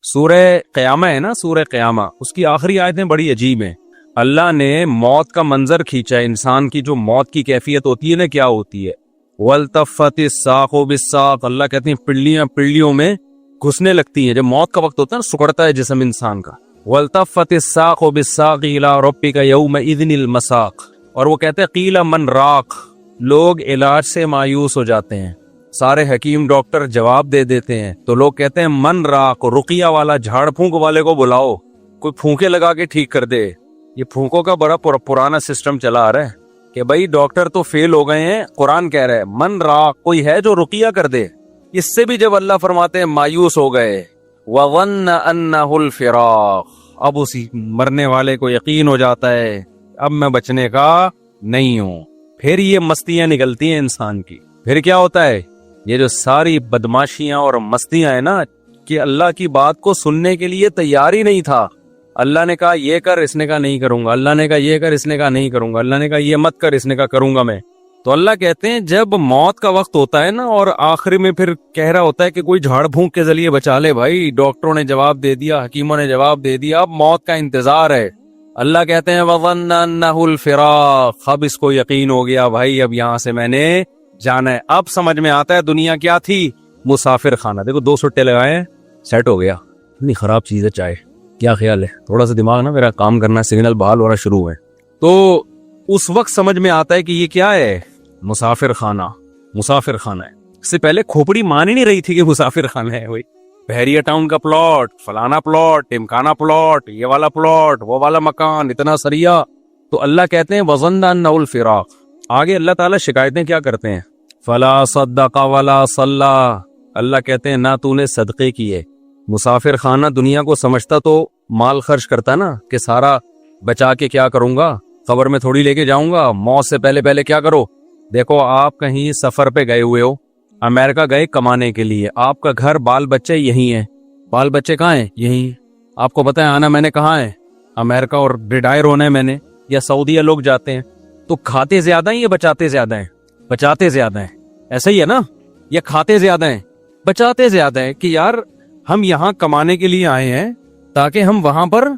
سورہ قیامہ ہے نا، سورہ قیامہ، اس کی آخری آیتیں بڑی عجیب ہیں. اللہ نے موت کا منظر کھینچا ہے. انسان کی جو موت کی کیفیت ہوتی ہے نا، کیا ہوتی ہے؟ وَالْتَفَّتِ السَّاقُ بِالسَّاقِ، اللہ کہتے ہیں پڑلیاں پڑلیوں میں گھسنے لگتی ہیں. جب موت کا وقت ہوتا ہے نا، سکڑتا ہے جسم انسان کا. وَالْتَفَّتِ السَّاقُ بِالسَّاقِ إِلَىٰ رَبِّكَ يَوْمَئِذٍ الْمَسَاقُ، اور وہ کہتے ہیں قِيلَ مَنْ رَاقٍ، لوگ علاج سے مایوس ہو جاتے ہیں. سارے حکیم ڈاکٹر جواب دے دیتے ہیں تو لوگ کہتے ہیں من راق، رقیہ والا، جھاڑ پھونک والے کو بلاؤ، کوئی پھونکے لگا کے ٹھیک کر دے. یہ پھونکوں کا بڑا پرانا سسٹم چلا آ رہا ہے کہ بھائی ڈاکٹر تو فیل ہو گئے ہیں، قرآن کہہ رہا ہے من راق، کوئی ہے جو رقیہ کر دے. اس سے بھی جب اللہ فرماتے ہیں مایوس ہو گئے. وَظَنَّ أَنَّهُ الْفِرَاقُ، اب اسی مرنے والے کو یقین ہو جاتا ہے اب میں بچنے کا نہیں ہوں. پھر یہ مستیاں نکلتی ہیں انسان کی. پھر کیا ہوتا ہے؟ یہ جو ساری بدماشیاں اور مستیاں ہیں نا، کہ اللہ کی بات کو سننے کے لیے تیار ہی نہیں تھا. اللہ نے کہا یہ کر، اس نے کہا نہیں کروں گا. اللہ نے کہا یہ کر، اس نے کہا نہیں کروں گا. اللہ نے کہا یہ مت کر، اس نے کہا کروں گا میں. تو اللہ کہتے ہیں جب موت کا وقت ہوتا ہے نا، اور آخری میں پھر کہہ رہا ہوتا ہے کہ کوئی جھاڑ پھونک کے ذریعے بچا لے. بھائی ڈاکٹروں نے جواب دے دیا، حکیموں نے جواب دے دیا، اب موت کا انتظار ہے. اللہ کہتے ہیں وَظَنَّ أَنَّهُ الْفِرَاقُ، اب اس کو یقین ہو گیا بھائی اب یہاں سے میں نے جانا ہے. اب سمجھ میں آتا ہے دنیا کیا تھی، مسافر خانہ. دیکھو 2 سٹے لگائے ہیں، سیٹ ہو گیا. اتنی خراب چیز ہے چائے. کیا خیال ہے؟ تھوڑا سا دماغ نا میرا کام کرنا، سگنل بحال ہو رہا شروع ہے. تو اس وقت سمجھ میں آتا ہے کہ یہ کیا ہے، مسافر خانہ. مسافر خانہ ہے. اس سے پہلے کھوپڑی مان ہی نہیں رہی تھی کہ مسافر خانہ ہے. وہی بحریہ ٹاؤن کا پلاٹ، فلانا پلاٹ، ٹمکانا پلاٹ، یہ والا پلاٹ، وہ والا مکان، اتنا سریا. تو اللہ کہتے ہیں وَظَنَّ أَنَّهُ الْفِرَاقُ. آگے اللہ تعالیٰ شکایتیں کیا کرتے ہیں؟ فَلَا صَدَّقَ وَلَا صَلَّى، اللہ کہتے ہیں نہ تو نے صدقے کیے. مسافر خانہ دنیا کو سمجھتا تو مال خرچ کرتا نا، کہ سارا بچا کے کیا کروں گا، قبر میں تھوڑی لے کے جاؤں گا، موت سے پہلے پہلے کیا کرو. دیکھو آپ کہیں سفر پہ گئے ہوئے ہو، امریکہ گئے کمانے کے لیے، آپ کا گھر بال بچے یہی ہیں. بال بچے کہاں ہیں؟ یہی. آپ کو پتہ ہے آنا میں نے کہاں ہے؟ امریکہ. اور ریٹائر ہونا ہے میں نے. یا سعودیہ لوگ جاتے ہیں تو کھاتے زیادہ ہیں یا بچاتے زیادہ ہیں؟ بچاتے زیادہ ہیں. ایسا ہی ہے نا؟ یا کھاتے زیادہ ہیں؟ بچاتے زیادہ ہیں. کہ یار ہم یہاں کمانے کے لیے آئے ہیں تاکہ ہم وہاں پر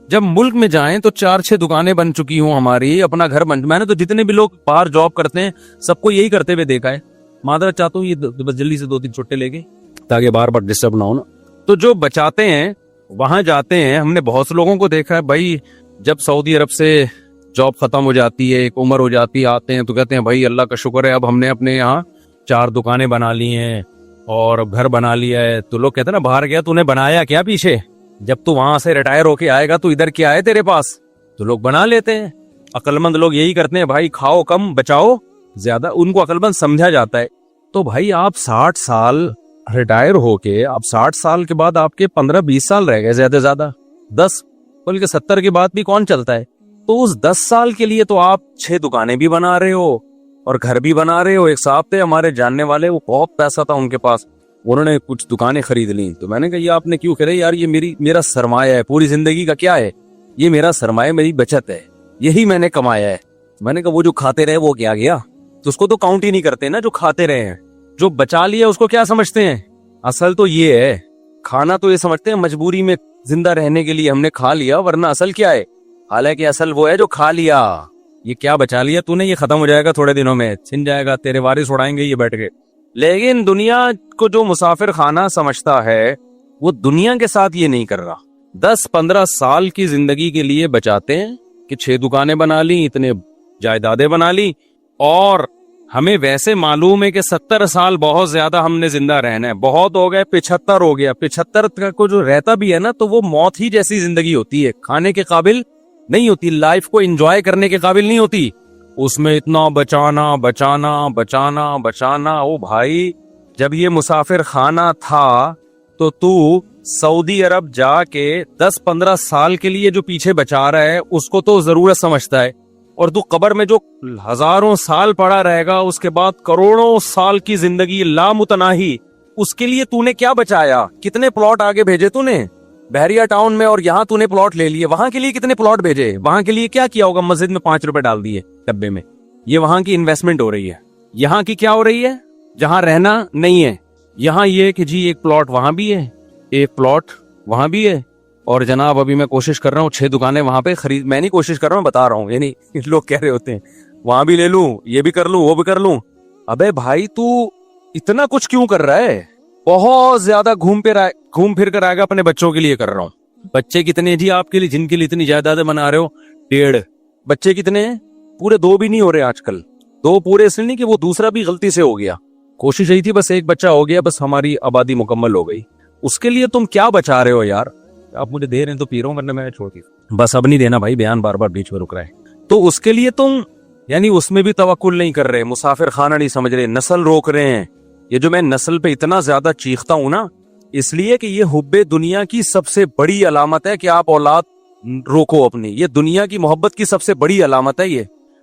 جب ملک میں جائیں تو 4-6 دکانیں بن چکی ہوں ہماری، اپنا گھر بن. میں نے تو جتنے بھی لوگ باہر جاب کرتے ہیں سب کو یہی کرتے ہوئے دیکھا ہے. معذرت چاہتا ہوں، یہ بس جلدی سے 2-3 چھٹے لے گئے تاکہ بار بار ڈسٹرب نہ ہو نا. تو جو بچاتے ہیں وہاں جاتے ہیں. ہم نے بہت سے لوگوں کو دیکھا ہے بھائی، جب سعودی عرب سے جاب ختم ہو جاتی ہے، ایک عمر ہو جاتی ہے، آتے ہیں تو کہتے ہیں بھائی اللہ کا شکر ہے اب ہم نے اپنے یہاں 4 دکانیں بنا لی ہیں اور گھر بنا لیا ہے. تو لوگ کہتے ہیں نا باہر گیا تو نے بنایا کیا پیچھے، جب تو وہاں سے ریٹائر ہو کے آئے گا تو ادھر کیا ہے تیرے پاس. تو لوگ بنا لیتے ہیں. عقل مند لوگ یہی کرتے ہیں بھائی، کھاؤ کم بچاؤ زیادہ. ان کو عقل مند سمجھا جاتا ہے. تو بھائی آپ 60 سال ریٹائر ہو کے، اب 60 سال کے بعد آپ کے 15-20 سال رہ گئے زیادہ زیادہ، 10 بلکہ 70 کے بعد بھی کون چلتا ہے. تو اس 10 سال کے لیے تو آپ 6 دکانیں بھی بنا رہے ہو اور گھر بھی بنا رہے ہو. ایک صاحب تھے ہمارے جاننے والے، وہ بہت پیسہ تھا ان کے پاس، انہوں نے کچھ دکانیں خرید لی. تو میں نے کہا یہ آپ نے کیوں کرے؟ یار یہ میرا سرمایہ ہے پوری زندگی کا. کیا ہے یہ؟ میرا سرمایہ، میری بچت ہے، یہی میں نے کمایا ہے. میں نے کہا وہ جو کھاتے رہے وہ کیا گیا؟ تو اس کو تو کاؤنٹ ہی نہیں کرتے نا جو کھاتے رہے ہیں. جو بچا لیا اس کو کیا سمجھتے ہیں؟ اصل تو یہ ہے، کھانا تو یہ سمجھتے ہیں مجبوری میں زندہ رہنے کے لیے ہم نے کھا لیا، ورنہ اصل کیا ہے؟ حالانکہ اصل وہ ہے جو کھا لیا. یہ کیا بچا لیا تو نے؟ یہ ختم ہو جائے گا تھوڑے دنوں میں، چھن جائے گا، تیرے وارث اڑائیں گے یہ بیٹھ کے. لیکن دنیا کو جو مسافر خانہ سمجھتا ہے وہ دنیا کے ساتھ یہ نہیں کر رہا. 10-15 سال کی زندگی کے لیے بچاتے ہیں کہ 6 دکانیں بنا لی، اتنے جائیدادیں بنا لی. اور ہمیں ویسے معلوم ہے کہ 70 سال بہت زیادہ ہم نے زندہ رہنا ہے، بہت ہو گئے 75 ہو گیا. 75 کو جو رہتا بھی ہے نا تو وہ موت ہی جیسی زندگی ہوتی ہے، کھانے کے قابل نہیں ہوتی، لائف کو انجوائے کرنے کے قابل نہیں ہوتی. اس میں اتنا بچانا بچانا بچانا بچانا. او بھائی جب یہ مسافر خانہ تھا تو سعودی عرب جا کے 10-15 سال کے لیے جو پیچھے بچا رہا ہے اس کو تو ضرورت سمجھتا ہے. اور تو قبر میں جو ہزاروں سال پڑا رہے گا، اس کے بعد کروڑوں سال کی زندگی لامتناہی، اس کے لیے تو نے کیا بچایا؟ کتنے پلاٹ آگے بھیجے تو نے بحریہ ٹاؤن میں، اور یہاں تو نے پلاٹ لے لیے. وہاں کے لیے کتنے پلاٹ بھیجے؟ وہاں کے لیے کیا کیا ہوگا؟ مسجد میں 5 روپے ڈال دیے ڈبے میں. یہ وہاں کی انویسٹمنٹ ہو رہی ہے. یہاں کی کیا ہو رہی ہے؟ جہاں رہنا نہیں ہے، یہاں یہ کہ جی ایک پلاٹ وہاں بھی ہے، ایک پلاٹ وہاں بھی ہے. اور جناب ابھی میں کوشش کر رہا ہوں 6 دکانیں وہاں پہ خرید, میں نہیں کوشش کر رہا ہوں, بتا رہا ہوں, یعنی لوگ کہہ رہے ہوتے ہیں وہاں بھی لے لوں, یہ بھی کر لوں, وہ بھی کر لوں. ابے بھائی تو اتنا کچھ کیوں کر رہا ہے؟ بہت زیادہ گھوم پھر کر آئے گا. اپنے بچوں کے لیے کر رہا ہوں. بچے کتنے جی آپ کے لیے جن کے لیے اتنی جائیدادیں بنا رہے ہو؟ 1.5 بچے کتنے ہیں؟ پورے 2 بھی نہیں ہو رہے آج کل. 2 پورے اس لیے نہیں کہ وہ دوسرا بھی غلطی سے ہو گیا. کوشش یہی تھی بس 1 بچہ ہو گیا, بس ہماری آبادی مکمل ہو گئی. اس کے لیے تم کیا بچا رہے ہو یار؟ آپ مجھے دے رہے ہیں تو پی رہا ہوں, ورنہ میں چھوڑ دی. بس اب نہیں دینا بھائی, بیان بار بار بیچ میں رک رہا ہے. تو اس کے لیے تم یعنی اس میں بھی توکل نہیں کر رہے, مسافر خانہ نہیں سمجھ رہے, نسل روک رہے ہیں. یہ جو میں نسل پہ اتنا زیادہ چیختا ہوں نا, اس لیے کہ یہ حب دنیا کی سب سے بڑی علامت ہے کہ آپ اولاد روکو اپنی. یہ دنیا کی محبت کی سب سے بڑی علامت ہے. یہ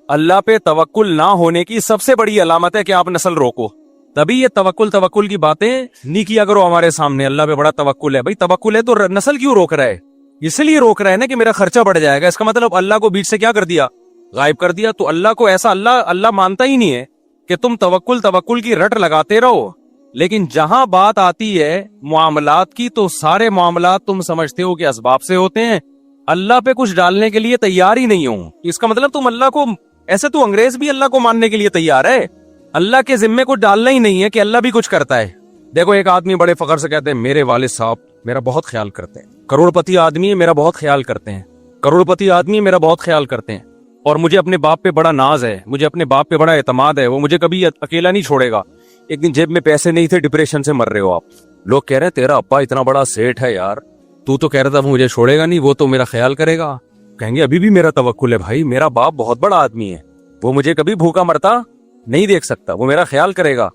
اللہ پہ توکل نہ ہونے کی سب سے بڑی علامت ہے کہ آپ نسل روکو. تبھی یہ توکل کی باتیں نہیں کیا کرو ہمارے سامنے. اللہ پہ بڑا توکل ہے. بھائی توکل ہے تو نسل کیوں روک رہا ہے؟ اس لیے روک رہا ہے نا کہ میرا خرچہ بڑھ جائے گا. اس کا مطلب اللہ کو بیچ سے کیا کر دیا؟ غائب کر دیا. تو اللہ کو ایسا اللہ مانتا ہی نہیں ہے کہ تم توکل کی رٹ لگاتے رہو. لیکن جہاں بات آتی ہے معاملات کی, تو سارے معاملات تم سمجھتے ہو کہ اسباب سے ہوتے ہیں. اللہ پہ کچھ ڈالنے کے لیے تیار ہی نہیں ہوں. اس کا مطلب تم اللہ کو ایسے, تو انگریز بھی اللہ کو ماننے کے لیے تیار ہے. اللہ کے ذمے کو ڈالنا ہی نہیں ہے کہ اللہ بھی کچھ کرتا ہے. دیکھو ایک آدمی بڑے فخر سے کہتے ہیں میرے والد صاحب میرا بہت خیال کرتے ہیں, کروڑ پتی آدمی ہے میرا بہت خیال کرتے ہیں, کروڑ پتی آدمی میرا بہت خیال کرتے ہیں, اور مجھے اپنے باپ پہ بڑا ناز ہے, مجھے اپنے باپ پہ بڑا اعتماد ہے, وہ مجھے کبھی اکیلا نہیں چھوڑے گا. ایک دن جیب میں پیسے نہیں تھے, ڈپریشن سے مر رہے ہو آپ. لوگ کہہ رہے ہیں تیرا ابا اتنا بڑا سیٹ ہے یار, تو کہہ رہا تھا وہ مجھے چھوڑے گا نہیں, وہ تو میرا خیال کرے گا. کہیں گے ابھی بھی میرا توکل ہے بھائی, میرا باپ بہت بڑا آدمی ہے, وہ مجھے کبھی بھوکا مرتا نہیں دیکھ سکتا, وہ میرا خیال کرے گا.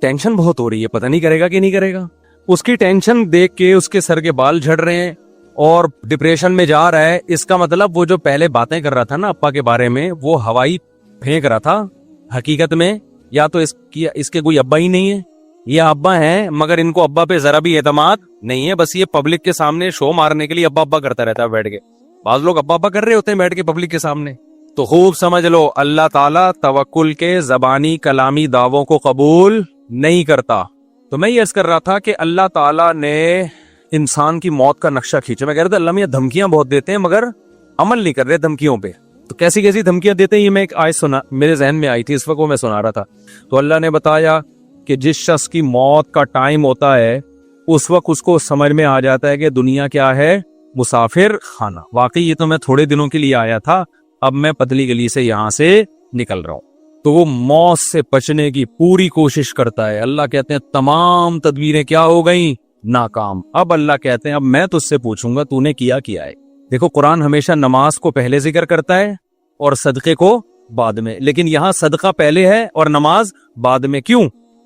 ٹینشن بہت ہو رہی ہے, پتہ نہیں کرے گا کہ نہیں کرے گا. اس کی ٹینشن دیکھ کے اس کے سر کے بال جھڑ رہے ہیں اور ڈپریشن میں جا رہا ہے. اس کا مطلب وہ جو پہلے باتیں کر رہا تھا نا ابا کے بارے میں, وہ ہوائی پھینک رہا تھا. حقیقت میں یا تو اس کے کوئی ابا ہی نہیں ہے, یہ ابا ہیں مگر ان کو ابا پہ ذرا بھی اعتماد نہیں ہے. بس یہ پبلک کے سامنے شو مارنے کے لیے ابا ابا کرتا رہتا ہے بیٹھ کے. بعض لوگ ابا ابا کر رہے ہوتے ہیں بیٹھ کے پبلک کے سامنے. تو خوب سمجھ لو اللہ تعالیٰ توکل کے زبانی کلامی دعووں کو قبول نہیں کرتا. تو میں یہ عرض کر رہا تھا کہ اللہ تعالیٰ نے انسان کی موت کا نقشہ کھینچا. میں کہہ رہا تھا اللہ میاں دھمکیاں بہت دیتے ہیں مگر عمل نہیں کر رہے دھمکیوں پہ. تو کیسی کیسی دھمکیاں دیتے ہیں, یہ میں ایک آیت سنا, میرے ذہن میں آئی تھی اس وقت, وہ میں سنا رہا تھا. تو اللہ نے بتایا کہ جس شخص کی موت کا ٹائم ہوتا ہے اس وقت اس کو سمجھ میں آ جاتا ہے کہ دنیا کیا ہے, مسافر خانہ. واقعی یہ تو میں تھوڑے دنوں کے لیے آیا تھا, اب میں پتلی گلی سے یہاں سے نکل رہا ہوں. تو وہ موت سے بچنے کی پوری کوشش کرتا ہے. اللہ کہتے ہیں تمام تدبیریں کیا ہو گئیں, ناکام. اب اللہ کہتے ہیں اب میں تجھ سے پوچھوں گا تو نے کیا ہے. دیکھو قرآن ہمیشہ نماز کو پہلے ذکر کرتا ہے اور صدقے کو بعد میں, لیکن یہاں صدقہ پہلے ہے اور نماز بعد میں. کیوں؟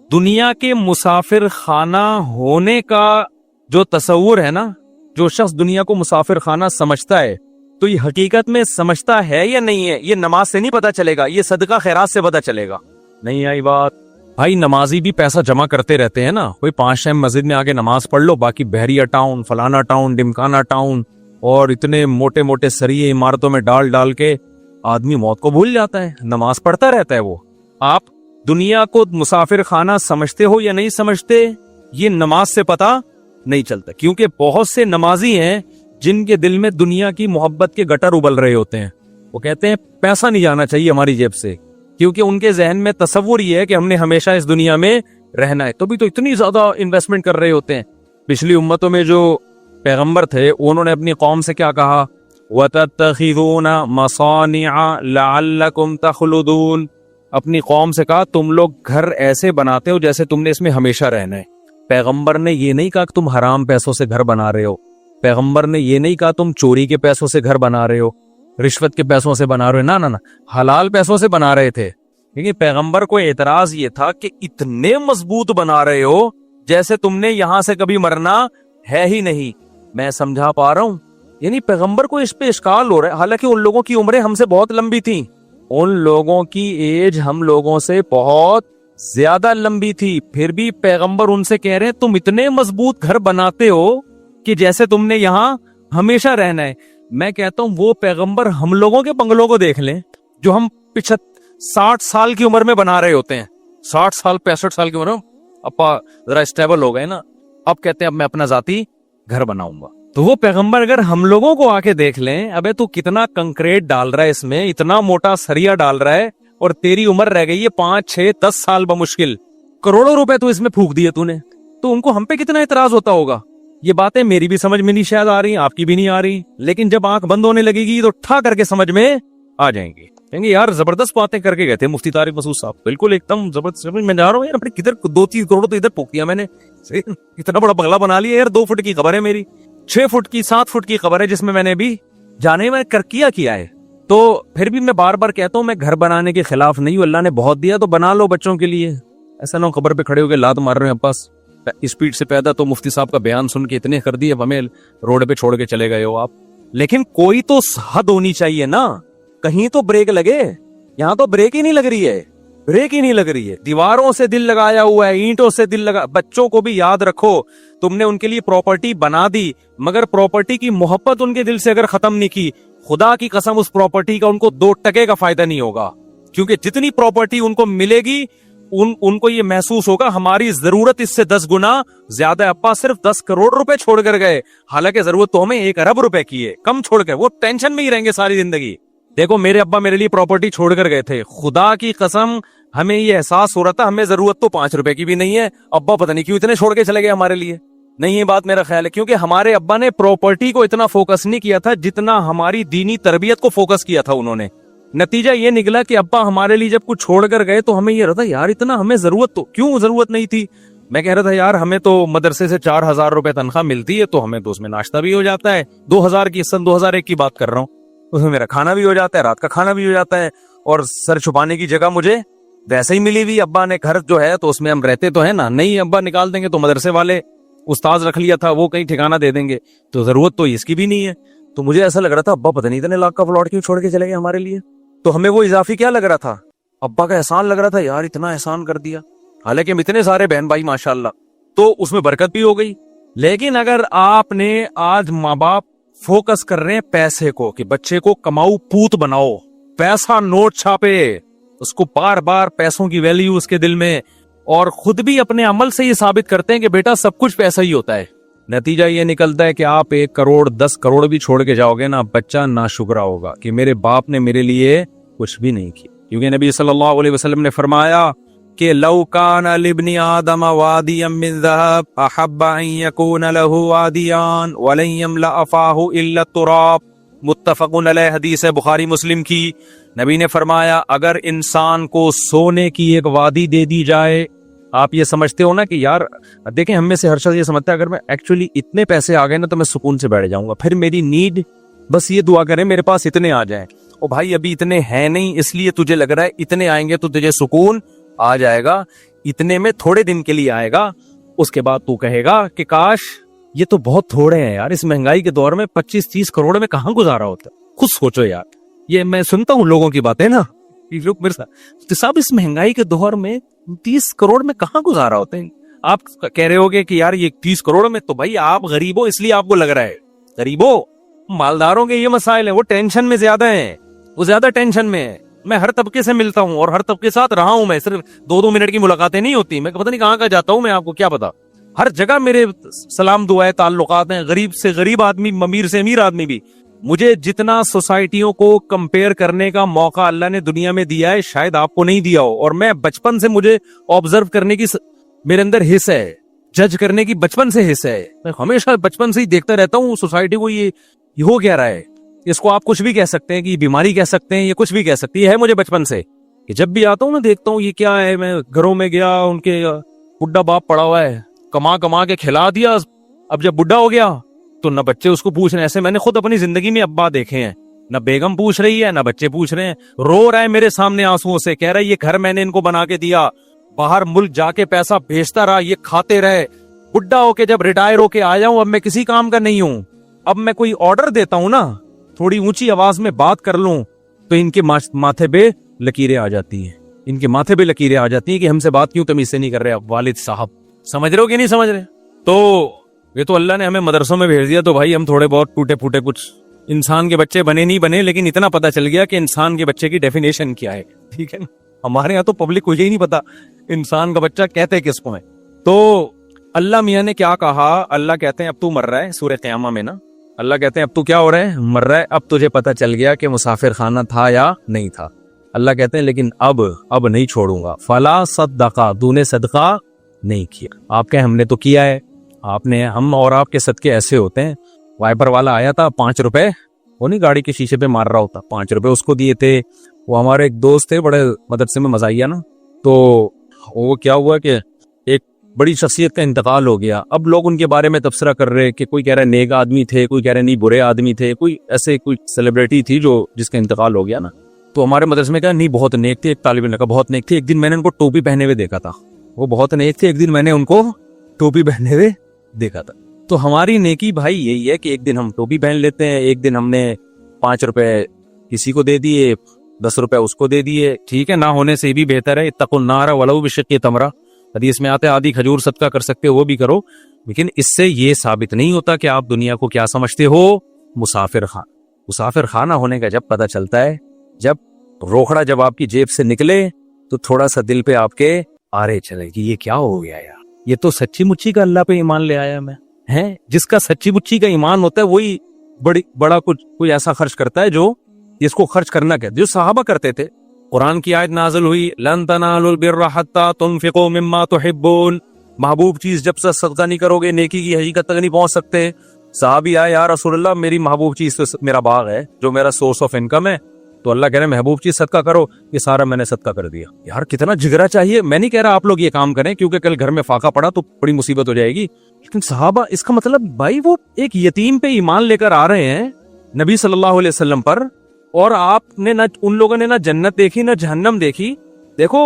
دنیا کے مسافر خانہ ہونے کا جو تصور ہے نا, جو شخص دنیا کو مسافر خانہ سمجھتا ہے, تو یہ حقیقت میں سمجھتا ہے یا نہیں ہے, یہ نماز سے نہیں پتا چلے گا, یہ صدقہ خیرات سے پتا چلے گا. نہیں آئی بات؟ بھائی نمازی بھی پیسہ جمع کرتے رہتے ہیں نا, کوئی 5 ٹائم مسجد میں آگے نماز پڑھ لو, باقی بحریہ ٹاؤن, فلانا ٹاؤن, ڈمکانا ٹاؤن اور اتنے موٹے موٹے سریے عمارتوں میں ڈال کے آدمی موت کو بھول جاتا ہے, نماز پڑھتا رہتا ہے وہ. آپ دنیا کو مسافر خانہ سمجھتے ہو یا نہیں سمجھتے, یہ نماز سے پتا نہیں چلتا. کیونکہ بہت سے نمازی ہیں جن کے دل میں دنیا کی محبت کے گٹر ابل رہے ہوتے ہیں. وہ کہتے ہیں پیسہ نہیں جانا چاہیے ہماری جیب سے, کیونکہ ان کے ذہن میں تصور یہ ہے کہ ہم نے ہمیشہ اس دنیا میں رہنا ہے. تو بھی تو اتنی زیادہ انویسٹمنٹ کر رہے ہوتے ہیں. پچھلی امتوں میں جو پیغمبر تھے انہوں نے اپنی قوم سے کیا کہا, وَتَتَّخِذُونَ مَصَانِعَ لَعَلَّكُمْ تَخْلُدُونَ. اپنی قوم سے کہا تم لوگ گھر ایسے بناتے ہو جیسے تم نے اس میں ہمیشہ رہنا ہے. پیغمبر نے یہ نہیں کہا کہ تم حرام پیسوں سے گھر بنا رہے ہو, پیغمبر نے یہ نہیں کہا تم چوری کے پیسوں سے گھر بنا رہے ہو, رشوت کے پیسوں سے بنا رہے ہو, نہ حلال پیسوں سے بنا رہے تھے. کیونکہ پیغمبر کو اعتراض یہ تھا کہ اتنے مضبوط بنا رہے ہو جیسے تم نے یہاں سے کبھی مرنا ہے ہی نہیں. میں سمجھا پا رہا ہوں, یعنی پیغمبر کو اس پہ اشکال ہو رہا ہے. حالانکہ ان لوگوں کی عمریں ہم سے بہت لمبی تھیں, ان لوگوں کی ایج ہم لوگوں سے بہت زیادہ لمبی تھی, پھر بھی پیغمبر ان سے کہہ رہے ہیں تم اتنے مضبوط گھر بناتے ہو کہ جیسے تم نے یہاں ہمیشہ رہنا ہے. میں کہتا ہوں وہ پیغمبر ہم لوگوں کے بنگلوں کو دیکھ لیں جو ہم 60 سال کی عمر میں بنا رہے ہوتے ہیں, 60 سال 65 سال کی عمر میں اب ذرا اسٹیبل ہو گئے نا, اب کہتے ہیں اب میں اپنا ذاتی گھر بناؤں گا. तो वो पैगंबर अगर हम लोगों को आके देख लें, अबे तू कितना कंक्रीट डाल रहा है इसमें, इतना मोटा सरिया डाल रहा है, और तेरी उम्र रह गई है 5, 6, 10 साल बमुश्किल, करोड़ों रुपए तो इसमें फूक दिए तूने, तो उनको हम पे कितना इतराज होता होगा। ये बातें मेरी भी समझ में नहीं शायद आ रही, आपकी भी नहीं आ रही, लेकिन जब आंख बंद होने लगेगी तो ठा करके समझ में आ जाएंगी। कहेंगे यार जबरदस्त बातें करके गए थे मुफ्ती तारिक मसूद साहब, बिल्कुल एकदम जबरदस्त। मैं जा रहा हूँ यार, अपने किधर 2-3 करोड़ तो इधर फूक दिया मैंने, इतना बड़ा बंगला बना लिया यार। 2 फुट की खबर है मेरी, 6 फुट की, 7 फुट की खबर है, जिसमें मैंने भी जाने में कर किया है। तो फिर भी मैं बार बार कहता हूँ मैं घर बनाने के खिलाफ नहीं हूँ, अल्लाह ने बहुत दिया तो बना लो बच्चों के लिए। ऐसा ना हो खबर पे खड़े होकर लात मार रहे हैं अब्बास, स्पीड से पैदा तो मुफ्ती साहब का बयान सुन के इतने कर दिए, हमें रोड पे छोड़ के चले गए हो आप। लेकिन कोई तो हद होनी चाहिए ना, कहीं तो ब्रेक लगे। यहाँ तो ब्रेक ही नहीं लग रही है, ब्रेक ही नहीं लग रही है। दीवारों से दिल लगाया हुआ है, ईंटों से दिल लगा। बच्चों को भी याद रखो, तुमने उनके लिए प्रॉपर्टी बना दी, मगर प्रॉपर्टी की मोहब्बत उनके दिल से अगर खत्म नहीं की, खुदा की कसम उस प्रॉपर्टी का उनको 2 टके का फायदा नहीं होगा। क्योंकि जितनी प्रॉपर्टी उनको मिलेगी उनको ये महसूस होगा हमारी जरूरत इससे 10 गुना ज्यादा। अब्बा सिर्फ 10 करोड़ रुपए छोड़ कर गए, हालांकि जरूरत तो हमें 1 अरब रुपए की है, कम छोड़ गए। वो टेंशन में ही रहेंगे सारी जिंदगी। देखो मेरे अब्बा मेरे लिए प्रॉपर्टी छोड़ कर गए थे, खुदा की कसम हमें ये एहसास हो रहा था हमें जरूरत तो 5 रुपए की भी नहीं है, अब्बा पता नहीं क्यों इतने छोड़ के चले गए हमारे लिए। नहीं, ये बात मेरा ख्याल है क्योंकि हमारे अब्बा ने प्रॉपर्टी को इतना फोकस नहीं किया था जितना हमारी दीनी तरबियत को फोकस किया था उन्होंने। नतीजा ये निकला कि अब्बा हमारे लिए जब कुछ छोड़ कर गए तो हमें ये रहता यार इतना हमें जरूरत तो क्यों जरूरत नहीं थी। मैं कह रहा था यार हमें तो मदरसे से 4,000 रुपए तनख्वाह मिलती है, तो हमें तो उसमें नाश्ता भी हो जाता है। 2000 की, सन 2001 की बात कर रहा हूँ, उसमें मेरा खाना भी हो जाता है, रात का खाना भी हो जाता है, और सर छुपाने की जगह मुझे वैसे ही मिली हुई। अब्बा ने घर जो है तो उसमें हम रहते तो है ना, नहीं अब्बा निकाल देंगे तो मदरसे वाले उस्ताद रख लिया था, वो कहीं ठिकाना दे देंगे, तो जरूरत तो इसकी भी नहीं है। तो मुझे ऐसा लग रहा था अब्बा पता नहीं इतने लाख का प्लॉट क्यों छोड़ के चले गए हमारे लिए। तो हमें वो इजाफी क्या लग रहा था, अब्बा का एहसान लग रहा था, यार इतना एहसान कर दिया। हालांकि हम इतने सारे बहन भाई माशाल्लाह, तो उसमें बरकत भी हो गई। लेकिन अगर आपने आज माँ बाप फोकस कर रहे हैं पैसे को कि बच्चे को कमाऊ पूत बनाओ, पैसा नोट छापे, उसको बार बार पैसों की वैल्यू उसके दिल में, और खुद भी अपने अमल से ये साबित करते हैं कि बेटा सब कुछ पैसा ही होता है। नतीजा ये निकलता है कि आप 1 करोड़ 10 करोड़ भी छोड़ के जाओगे ना, बच्चा नाशुक्रा होगा कि मेरे बाप ने मेरे लिए कुछ भी नहीं किया। क्योंकि नबी सल्लल्लाहु अलैहि वसल्लम ने फरमाया कि लौ कान लिब्नि आदम वादियम मिन ज़हब अहब्बा अन यकून लहू वादियान वलन यमला अफाहु इल्ला तुराब, मुत्तफकुन अलैह, हदीस है बुखारी मुस्लिम की। नबी ने फरमाया अगर इंसान को सोने की एक वादी दे दी जाए, आप ये समझते हो ना कि यार देखें हम में से हर शख्स ये समझता है अगर मैं एक्चुअली इतने पैसे आ गए ना तो मैं सुकून से बैठ जाऊंगा, फिर मेरी नीड बस ये दुआ करें मेरे पास इतने आ जाएं। ओ भाई अभी इतने हैं नहीं, इसलिए तुझे लग रहा है इतने आएंगे तो तुझे सुकून आ जाएगा, इतने में थोड़े दिन के लिए आएगा, उसके बाद तू कहेगा कि काश ये तो बहुत थोड़े हैं यार, इस महंगाई के दौर में 25-30 करोड़ में कहाँ गुजारा होता है। खुद सोचो यार, ये मैं सुनता हूँ लोगों की बातें ना, लोग मेरे साथ तो साहब इस महंगाई के दौर में 30 करोड़ में कहाँ गुजारा होते हैं। आप कह रहे होगे कि यार ये 30 करोड़ में, तो भाई आप गरीब हो इसलिए आपको लग रहा है, गरीबों मालदारों के ये मसाइल है, वो टेंशन में ज्यादा है, वो ज्यादा टेंशन में है। मैं हर तबके से मिलता हूँ और हर तबके के साथ रहा हूँ, मैं सिर्फ 2-2 मिनट की मुलाकातें नहीं होती, मैं पता नहीं कहाँ का जाता हूँ, मैं आपको क्या पता, हर जगह मेरे सलाम दुआएं ताल्लुकात हैं, गरीब से गरीब आदमी, अमीर से अमीर आदमी भी। मुझे जितना सोसाइटियों को कंपेयर करने का मौका अल्लाह ने दुनिया में दिया है शायद आपको नहीं दिया हो, और मैं बचपन से मुझे ऑब्जर्व करने की मेरे अंदर हिस्सा है, जज करने की बचपन से हिस्सा है। मैं हमेशा बचपन से ही देखता रहता हूँ सोसाइटी को, ये हो क्या रहा है, इसको आप कुछ भी कह सकते हैं कि बीमारी कह सकते हैं, ये कुछ भी कह सकती है मुझे बचपन से कि जब भी आता हूँ ना देखता हूँ ये क्या है। मैं घरों में गया, उनके बुढ़ा बाप पड़ा हुआ है, कमा कमा के खिला दिया, अब जब बुढ़ा हो गया तो न बच्चे उसको पूछ रहे हैं। ऐसे मैंने खुद अपनी जिंदगी में अब्बा देखे हैं, न बेगम पूछ रही है न बच्चे पूछ रहे हैं, रो रहा है मेरे सामने आंसुओं से, कह रहा है ये घर मैंने इनको बना के दिया, बाहर मुल्क जाके पैसा भेजता रहा, ये खाते रहे, बुढ़ा होके जब रिटायर होके आया हूं अब मैं किसी काम का नहीं हूं, अब मैं कोई ऑर्डर देता हूं ना, थोड़ी ऊंची आवाज में बात कर लूं तो इनके माथे पे लकीरें आ जाती हैं, इनके माथे पे लकीरें आ जाती हैं कि हमसे बात क्यों तमीज से नहीं कर रहे आप वालिद साहब। समझ रहे हो कि नहीं समझ रहे? तो ये तो अल्लाह ने हमें मदरसों में भेज दिया तो भाई हम थोड़े बहुत टूटे फूटे कुछ इंसान के बच्चे बने नहीं बने, लेकिन इतना पता चल गया कि इंसान के बच्चे की डेफिनेशन क्या है, ठीक है ना। हमारे यहाँ तो पब्लिक को यही नहीं पता इंसान का बच्चा कहते किसको है। तो اللہ میاں نے کیا کہا؟ اللہ کہتے ہیں اب تو مر رہا ہے، سورہ قیامہ میں نا اللہ کہتے ہیں اب تو کیا ہو رہا ہے؟ مر رہا ہے. اب تجھے پتہ چل گیا کہ مسافر خانہ تھا یا نہیں تھا. اللہ کہتے ہیں لیکن اب نہیں چھوڑوں گا. فلا صدقہ، تو نے صدقہ نہیں کیا. آپ کہیں ہم نے تو کیا ہے. ہم اور آپ کے صدقے ایسے ہوتے ہیں. وائپر والا آیا تھا 5 روپے، وہ نہیں گاڑی کے شیشے پہ مار رہا ہوتا، 5 روپے اس کو دیے تھے. وہ ہمارے ایک دوست تھے، بڑے مدرسے میں مزاحیہ نا، تو وہ کیا ہوا کہ ایک بڑی شخصیت کا انتقال ہو گیا. اب لوگ ان کے بارے میں تبصرہ کر رہے کہ کوئی کہہ رہا ہے نیک آدمی تھے، کوئی کہہ رہے نہیں برے آدمی تھے، کوئی ایسے کوئی سیلیبریٹی تھی جس کا انتقال ہو گیا نا. تو ہمارے مدرسے میں کہا نہیں بہت نیک تھے. ایک طالب علم نے کہا بہت نیک تھے. ایک دن میں نے ان کو ٹوپی پہنے ہوئے دیکھا تھا. وہ بہت نیک تھے، ایک دن میں نے ان کو ٹوپی پہنے ہوئے دیکھا تھا. تو ہماری نیکی بھائی یہی ہے کہ ایک دن ہم ٹوپی پہن لیتے ہیں، ایک دن ہم نے 5 روپے کسی کو دے دیے، 10 روپے اس کو دے دیے. ٹھیک ہے، نہ ہونے سے بھی بہتر ہے. اتقوا النار ولو بشق تمرہ، حدیث میں آتے آدھی کھجور صدقہ کر سکتے وہ بھی کرو. لیکن اس سے یہ ثابت نہیں ہوتا کہ آپ دنیا کو کیا سمجھتے ہو، مسافر خان. مسافر خانہ ہونے کا جب پتہ چلتا ہے، جب روکڑا جب آپ کی جیب سے نکلے تو تھوڑا سا دل پہ آپ کے آرے چلے کہ یہ کیا ہو گیا یار، یہ تو سچی مچی کا اللہ پہ ایمان لے آیا میں. جس کا سچی مچی کا ایمان ہوتا ہے وہی بڑا کچھ کوئی ایسا خرچ کرتا ہے جو جس کو خرچ کرنا کہتے، جو صحابہ کرتے تھے. قرآن کی آیت نازل ہوئی لن تنالوا البر حتى تنفقوا مما تحبون، محبوب چیز جب سے صدقہ نہیں کرو گے نیکی کی حقیقت تک نہیں پہنچ سکتے. صحابی آئے یا رسول اللہ میری محبوب چیز تو میرا باغ ہے جو میرا سورس آف انکم ہے. تو اللہ کہہ رہے ہیں محبوب چیز صدقہ کرو. یہ سارا میں نے صدقہ کر دیا. یار کتنا جگرا چاہیے. میں نہیں کہہ رہا آپ لوگ یہ کام کریں کیونکہ کل گھر میں فاقہ پڑا تو بڑی مصیبت ہو جائے گی، لیکن صحابہ اس کا مطلب بھائی وہ ایک یتیم پہ ایمان لے کر آ رہے ہیں نبی صلی اللہ علیہ وسلم پر، اور آپ نے نہ ان لوگوں نے نہ جنت دیکھی نہ جہنم دیکھی. دیکھو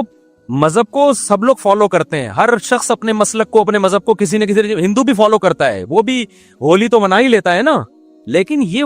مذہب کو سب لوگ فالو کرتے ہیں، ہر شخص اپنے مسلک کو اپنے مذہب کو کسی نہ کسی، ہندو بھی فالو کرتا ہے، وہ بھی ہولی تو منا ہی لیتا ہے نا، لیکن یہ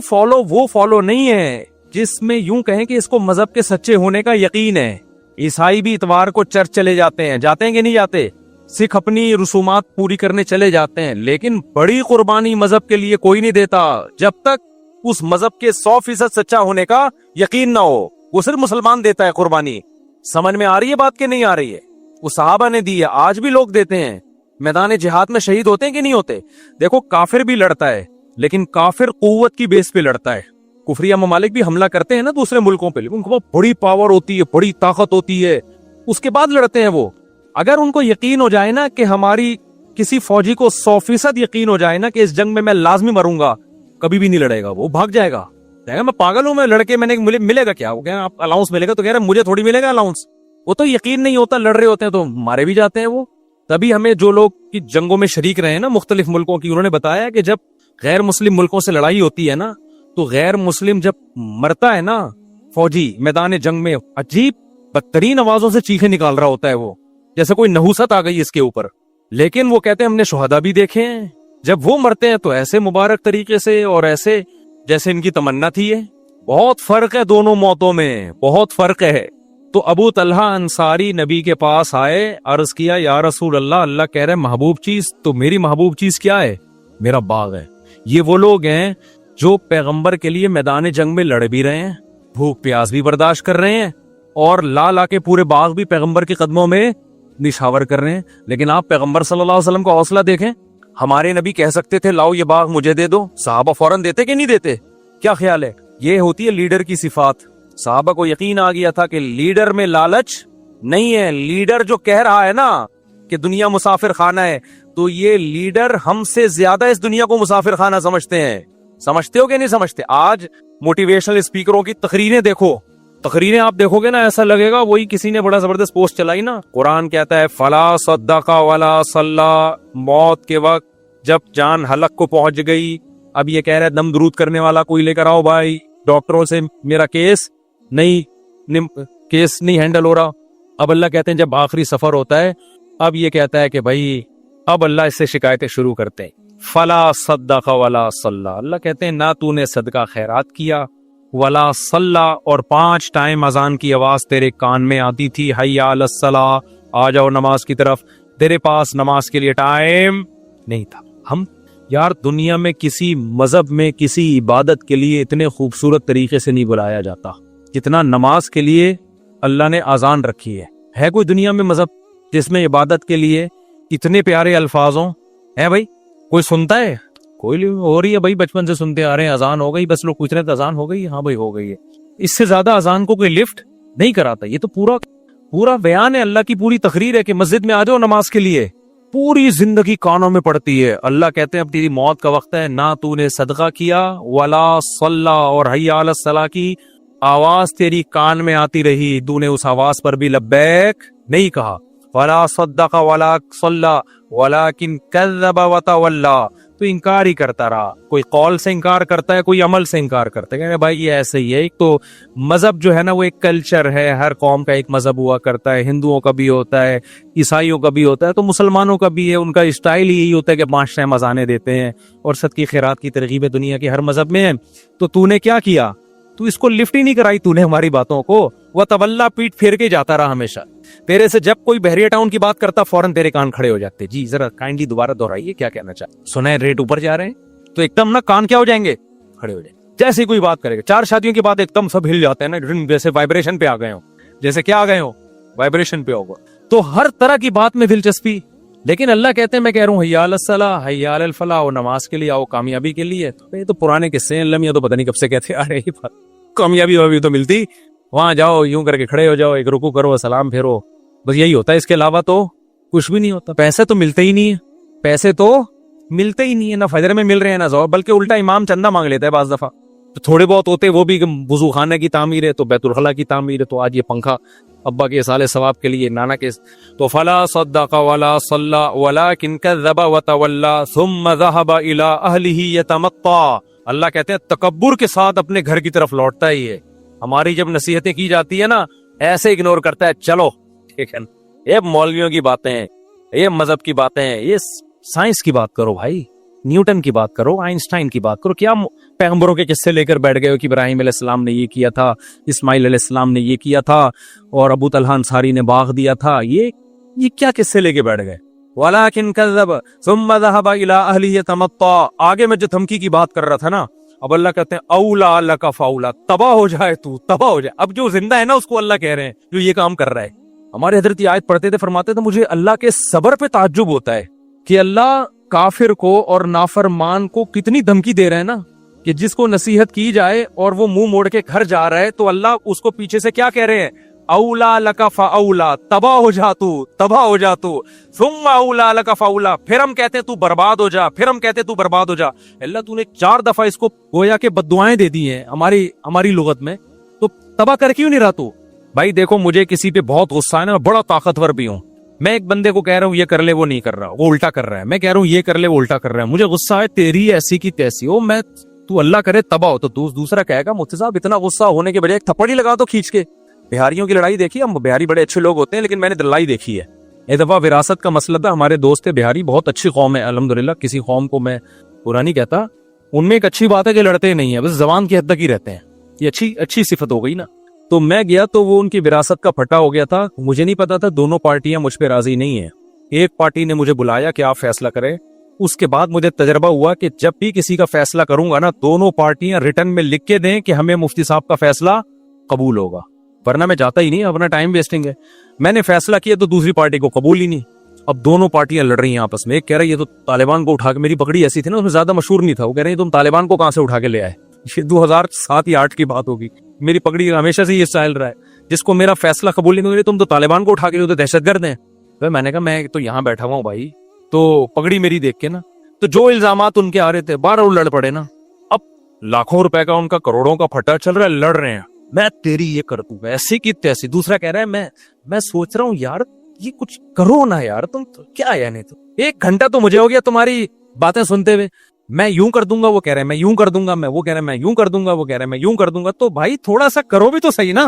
وہ فالو نہیں ہے جس میں یوں کہیں کہ اس کو مذہب کے سچے ہونے کا یقین ہے. عیسائی بھی اتوار کو چرچ چلے جاتے ہیں کہ نہیں جاتے، سکھ اپنی رسومات پوری کرنے چلے جاتے ہیں، لیکن بڑی قربانی مذہب کے لیے کوئی نہیں دیتا جب تک اس مذہب کے 100% سچا ہونے کا یقین نہ ہو. وہ صرف مسلمان دیتا ہے قربانی. سمجھ میں آ رہی ہے بات کہ نہیں آ رہی ہے؟ وہ صحابہ نے دی ہے، آج بھی لوگ دیتے ہیں. میدان جہاد میں شہید ہوتے ہیں کہ نہیں ہوتے؟ دیکھو کافر بھی لڑتا ہے، لیکن کافر قوت کی بیس پہ لڑتا ہے. کفریہ ممالک بھی حملہ کرتے ہیں نا دوسرے ملکوں پہ، لیکن ان کو بڑی پاور ہوتی ہے، بڑی طاقت ہوتی ہے، اس کے بعد لڑتے ہیں وہ. اگر ان کو یقین ہو جائے نا کہ ہماری کسی فوجی کو 100% یقین ہو جائے نا کہ اس جنگ میں میں لازمی مروں گا، کبھی بھی نہیں لڑے گا، وہ بھاگ جائے گا. میں پاگل ہوں، میں لڑکے میں نے ملے گا کیا؟ وہ کہہ رہے ہیں آپ الاؤنس ملے گا، تو کہہ رہے ہیں مجھے تھوڑی ملے گا الاؤنس. وہ تو یقین نہیں ہوتا، لڑ رہے ہوتے ہیں تو مارے بھی جاتے ہیں وہ. تبھی ہمیں جو لوگ کی جنگوں میں شریک رہے ہیں نا مختلف ملکوں کی، انہوں نے بتایا کہ جب غیر مسلم ملکوں سے لڑائی ہوتی ہے نا تو غیر مسلم جب مرتا ہے نا فوجی میدان جنگ میں، عجیب بدترین آوازوں سے چیخیں نکال رہا ہوتا ہے وہ، جیسے کوئی نحوست آ گئی اس کے اوپر. لیکن وہ کہتے ہیں ہم نے شہداء بھی دیکھے ہیں، جب وہ مرتے ہیں تو ایسے مبارک طریقے سے اور ایسے جیسے ان کی تمنا تھی ہے. بہت فرق ہے دونوں موتوں میں، بہت فرق ہے. تو ابو طلحہ انصاری نبی کے پاس آئے، عرض کیا یا رسول اللہ، اللہ کہہ رہے محبوب چیز، تو میری محبوب چیز کیا ہے؟ میرا باغ ہے. یہ وہ لوگ ہیں جو پیغمبر کے لیے میدان جنگ میں لڑ بھی رہے ہیں، بھوک پیاس بھی برداشت کر رہے ہیں، اور لا کے پورے باغ بھی پیغمبر کے قدموں میں نشاور کر رہے ہیں. لیکن آپ پیغمبر صلی اللہ علیہ وسلم کا حوصلہ دیکھیں. ہمارے نبی کہہ سکتے تھے لاؤ یہ باغ مجھے دے دو، صحابہ فوراً دیتے کہ نہیں دیتے؟ کیا خیال ہے؟ یہ ہوتی ہے لیڈر کی صفات. صحابہ کو یقین آ گیا تھا کہ لیڈر میں لالچ نہیں ہے. لیڈر جو کہہ رہا ہے نا کہ دنیا مسافر خانہ ہے، تو یہ لیڈر ہم سے زیادہ اس دنیا کو مسافر خانہ سمجھتے ہیں. سمجھتے ہو کہ نہیں سمجھتے؟ آج موٹیویشنل اسپیکروں کی تقریریں دیکھو، تقریریں آپ دیکھو گے نا ایسا لگے گا وہی کسی نے بڑا زبردست پوسٹ چلائی نا. قرآن کہتا ہے فلا صدق ولا صلی، موت کے وقت جب جان حلق کو پہنچ گئی، اب یہ کہہ رہا ہے دم درود کرنے والا کوئی لے کر آؤ بھائی، ڈاکٹروں سے میرا کیس نہیں ہینڈل ہو رہا. اب اللہ کہتے ہیں جب آخری سفر ہوتا ہے، اب یہ کہتا ہے کہ بھائی اب اللہ اس سے شکایتیں شروع کرتے ہیں. فلا صدق ولا صلی، اللہ کہتے ہیں نہ تو نے صدقہ خیرات کیا، ولا صلی، اور 5 ٹائم اذان کی آواز تیرے کان میں آتی تھی، حی علی الصلاۃ، آ جاؤ نماز کی طرف، تیرے پاس نماز کے لیے ٹائم نہیں تھا. ہم یار دنیا میں کسی مذہب میں کسی عبادت کے لیے اتنے خوبصورت طریقے سے نہیں بلایا جاتا جتنا نماز کے لیے اللہ نے اذان رکھی ہے. ہے کوئی دنیا میں مذہب جس میں عبادت کے لیے اتنے پیارے الفاظوں है भाई, कोई सुनता है? कोई नहीं हो रही है भाई, बचपन से सुनते आ रहे हैं, अजान हो गई, बस लोग पूछ रहे थे अजान हो गई, हाँ भाई हो गई है। इससे ज्यादा अजान को कोई लिफ्ट नहीं कराता। ये तो पूरा पूरा बयान है, अल्लाह की पूरी तकरीर है कि मस्जिद में आ जाओ नमाज के लिए। पूरी जिंदगी कानों में पड़ती है। अल्लाह कहते हैं अब तेरी मौत का वक्त है, ना तूने सदका किया वला सल्ला और हय्या अला सलाह की आवाज तेरी कान में आती रही, तूने उस आवाज पर भी लब्बैक नहीं कहा। वला सद्दका वला सल्ला वलाकिन कज़्ज़ब व तवल्ला, तो इनकार ही करता रहा। कोई कौल से इनकार करता है, कोई अमल से इनकार करता है। कहते भाई ये ऐसे ही है। एक तो मजहब जो है ना वो एक कल्चर है, हर कौम का एक मजहब हुआ करता है। हिंदुओं का भी होता है, ईसाइयों का भी होता है, तो मुसलमानों का भी है। उनका स्टाइल ही यही होता है कि 5 टाइम अज़ानें देते हैं और सदकी खैरात की तरगीब दुनिया की हर मजहब में है। तो तूने क्या किया? तू इसको लिफ्ट ही नहीं कराई तूने हमारी बातों को। वह तवल्ला, पीठ फेर के जाता रहा हमेशा। तेरे से जब कोई बहरिया टाउन की बात करता फौरन तेरे कान खड़े हो जाते। जी जरा काइंडली दोबारा दोहराइए, क्या कहना चाहते? सुना है रेट ऊपर जा रहे हैं, तो एकदम ना कान क्या हो जाएंगे, खड़े हो जाएंगे। जैसे कोई बात करेगा, 4 शादियों की बात एकदम सब हिल जाते हैं ना, जैसे वाइब्रेशन पे आ गए हो, जैसे क्या आ गए हो, वाइब्रेशन पे होगा। तो हर तरह की बात में दिलचस्पी। लेकिन अल्लाह कहते हैं मैं कह रहा हूँ हय्या अलस सलाह हय्या अलल फलाह, और नमाज के लिए आओ, कामयाबी के लिए। तो ये तो पुराने किस्से हैं, लम्हा तो पता नहीं कब से कहते आ रहे हैं। कामयाबी अभी तो मिलती, वहां जाओ यूं करके खड़े हो जाओ, एक रुकू करो, सलाम फेरो, बस यही होता है। इसके अलावा तो कुछ भी नहीं होता। पैसे तो मिलते ही नहीं है, पैसे तो मिलते ही नहीं है, ना फजर में मिल रहे हैं ना ज़ोहर, बल्कि उल्टा इमाम चंदा मांग लेता है बाज दफा। तो थोड़े बहुत होते वो भी वुजू खाने की तामीर है, तो बैतुल खला की तामीर है, तो आज ये पंखा अब्बा के साले सवाब के लिए, नाना के। तो फला सद्दक़ वला सल्ला वलाकिन कज़्ज़ब व तवल्ला सुम्मा ज़हब इला अहलिही यतमत्ता। अल्लाह कहते हैं तकब्बुर के साथ अपने घर की तरफ लौटता ही है। हमारी जब नसीहतें की जाती है ना, ऐसे इग्नोर करता है, चलो ठीक है, ये मौलवियों की बातें हैं, ये मजहब की बातें हैं, ये साइंस की बात करो भाई, न्यूटन की बात करो, आइंस्टाइन की बात करो। क्या पैगंबरों के किस्से लेकर बैठ गए हो कि इब्राहिम अलैहिस्सलाम ने ये किया था, इस्माइल अलैहिस्सलाम ने ये किया था, और अबू तलहा अंसारी ने बाग दिया था। ये क्या किस्से लेके बैठ गए? वलाकिन कज़्ज़ब सुम्मा ज़हब इला अहलिही यतमत्ता। आगे मैं जो धमकी की बात कर रहा था ना, अब अल्लाह कहते हैं औला लका फौला, तबाह हो जाए तू, तबाह हो जाए। अब जो जिंदा है ना उसको अल्लाह कह रहे हैं जो ये काम कर रहा है। हमारे हजरत ये आयत पढ़ते थे, फरमाते थे मुझे अल्लाह के सबर पे ताज्जुब होता है कि अल्लाह काफिर को और नाफरमान को कितनी धमकी दे रहे हैं ना, कि जिसको नसीहत की जाए और वो मुंह मोड़ के घर जा रहा है, तो अल्लाह उसको पीछे से क्या कह रहे हैं? औला लका फौला, तबाह हो जा तू, तबाह हो जा तू। सुम्मा औला लका फौला, फिर हम कहते हैं तू बर्बाद हो जा, फिर हम कहते हैं तू बर्बाद हो जा। अल्लाह तूने 4 दफा इसको गोया के बद्दुआएं दे दी हैं हमारी लुगत में, तो तबाह कर क्यों नहीं रहा तू? भाई देखो, मुझे किसी पे बहुत गुस्सा है ना, मैं बड़ा ताकतवर भी हूँ। मैं एक बंदे को कह रहा हूँ ये कर ले, वो नहीं कर रहा, वो उल्टा कर रहा है। मैं कह रहा हूँ ये कर ले, वो उल्टा कर रहा है। मुझे गुस्सा है, तेरी ऐसी की तैसी हो, मैं तू अल्लाह करे तबाह हो। तो दूसरा कहेगा मुफ्ती साहब इतना गुस्सा होने के बजाय एक थप्पड़ ही लगा दो खींच के। बिहारियों की लड़ाई देखी, हम बिहारी बड़े अच्छे लोग होते हैं, लेकिन मैंने लड़ाई देखी है। एक दफा विरासत का मसला था, हमारे दोस्त थे बिहारी, बहुत अच्छी कौम है अल्हम्दुलिल्लाह, किसी कौम को मैं बुरा नहीं कहता। उनमें एक अच्छी बात है कि लड़ते नहीं है, बस जबान की हद तक ही रहते हैं। ये अच्छी सिफत हो गई ना। तो मैं गया तो वो उनकी विरासत का फटा हो गया था। मुझे नहीं पता था दोनों पार्टियां मुझ पे राजी नहीं है। एक पार्टी ने मुझे बुलाया कि आप फैसला करें। उसके बाद मुझे तजर्बा हुआ कि जब भी किसी का फैसला करूंगा ना, दोनों पार्टियां रिटर्न में लिख के दें कि हमें मुफ्ती साहब का फैसला कबूल होगा, वरना मैं जाता ही नहीं, अपना टाइम वेस्टिंग है। मैंने फैसला किया तो दूसरी पार्टी को कबूल ही नहीं। अब दोनों पार्टियां लड़ रही हैं आपस में। एक कह रहा है ये तो तालिबान को उठा के, मेरी पगड़ी ऐसी थी ना उसमें ज्यादा मशहूर नहीं था, वो कह रहे हैं तुम तालिबान को कहां से उठा के ले आए। ये 2007 या 8 की बात होगी। मेरी पगड़ी हमेशा से ये स्टाइल रहा है, जिसको मेरा फैसला कबूल नहीं हुआ तुम तो तालिबान को उठा के, तो दहशतगर्द हैं। तो मैंने कहा मैं तो यहाँ बैठा हुआ हूँ भाई, तो पगड़ी मेरी देख के ना, तो जो इल्जामात उनके आ रहे थे 12 लड़ पड़े ना। अब लाखों रुपए का उनका, करोड़ों का फटा चल रहा है, लड़ रहे हैं। मैं तेरी ये कर दूं, ऐसी की तैसी। दूसरा कह रहा है मैं सोच रहा हूँ यार ये कुछ करो ना यार, तुम तो क्या है नहीं, तो 1 घंटा तो मुझे हो गया तुम्हारी बातें सुनते हुए। मैं यूं कर दूंगा, वो कह रहे हैं मैं यूं कर दूंगा, मैं वो कह रहे हैं मैं यूं कर दूंगा, वो कह रहे हैं मैं यूं कर दूंगा। तो भाई थोड़ा सा करो भी तो सही ना,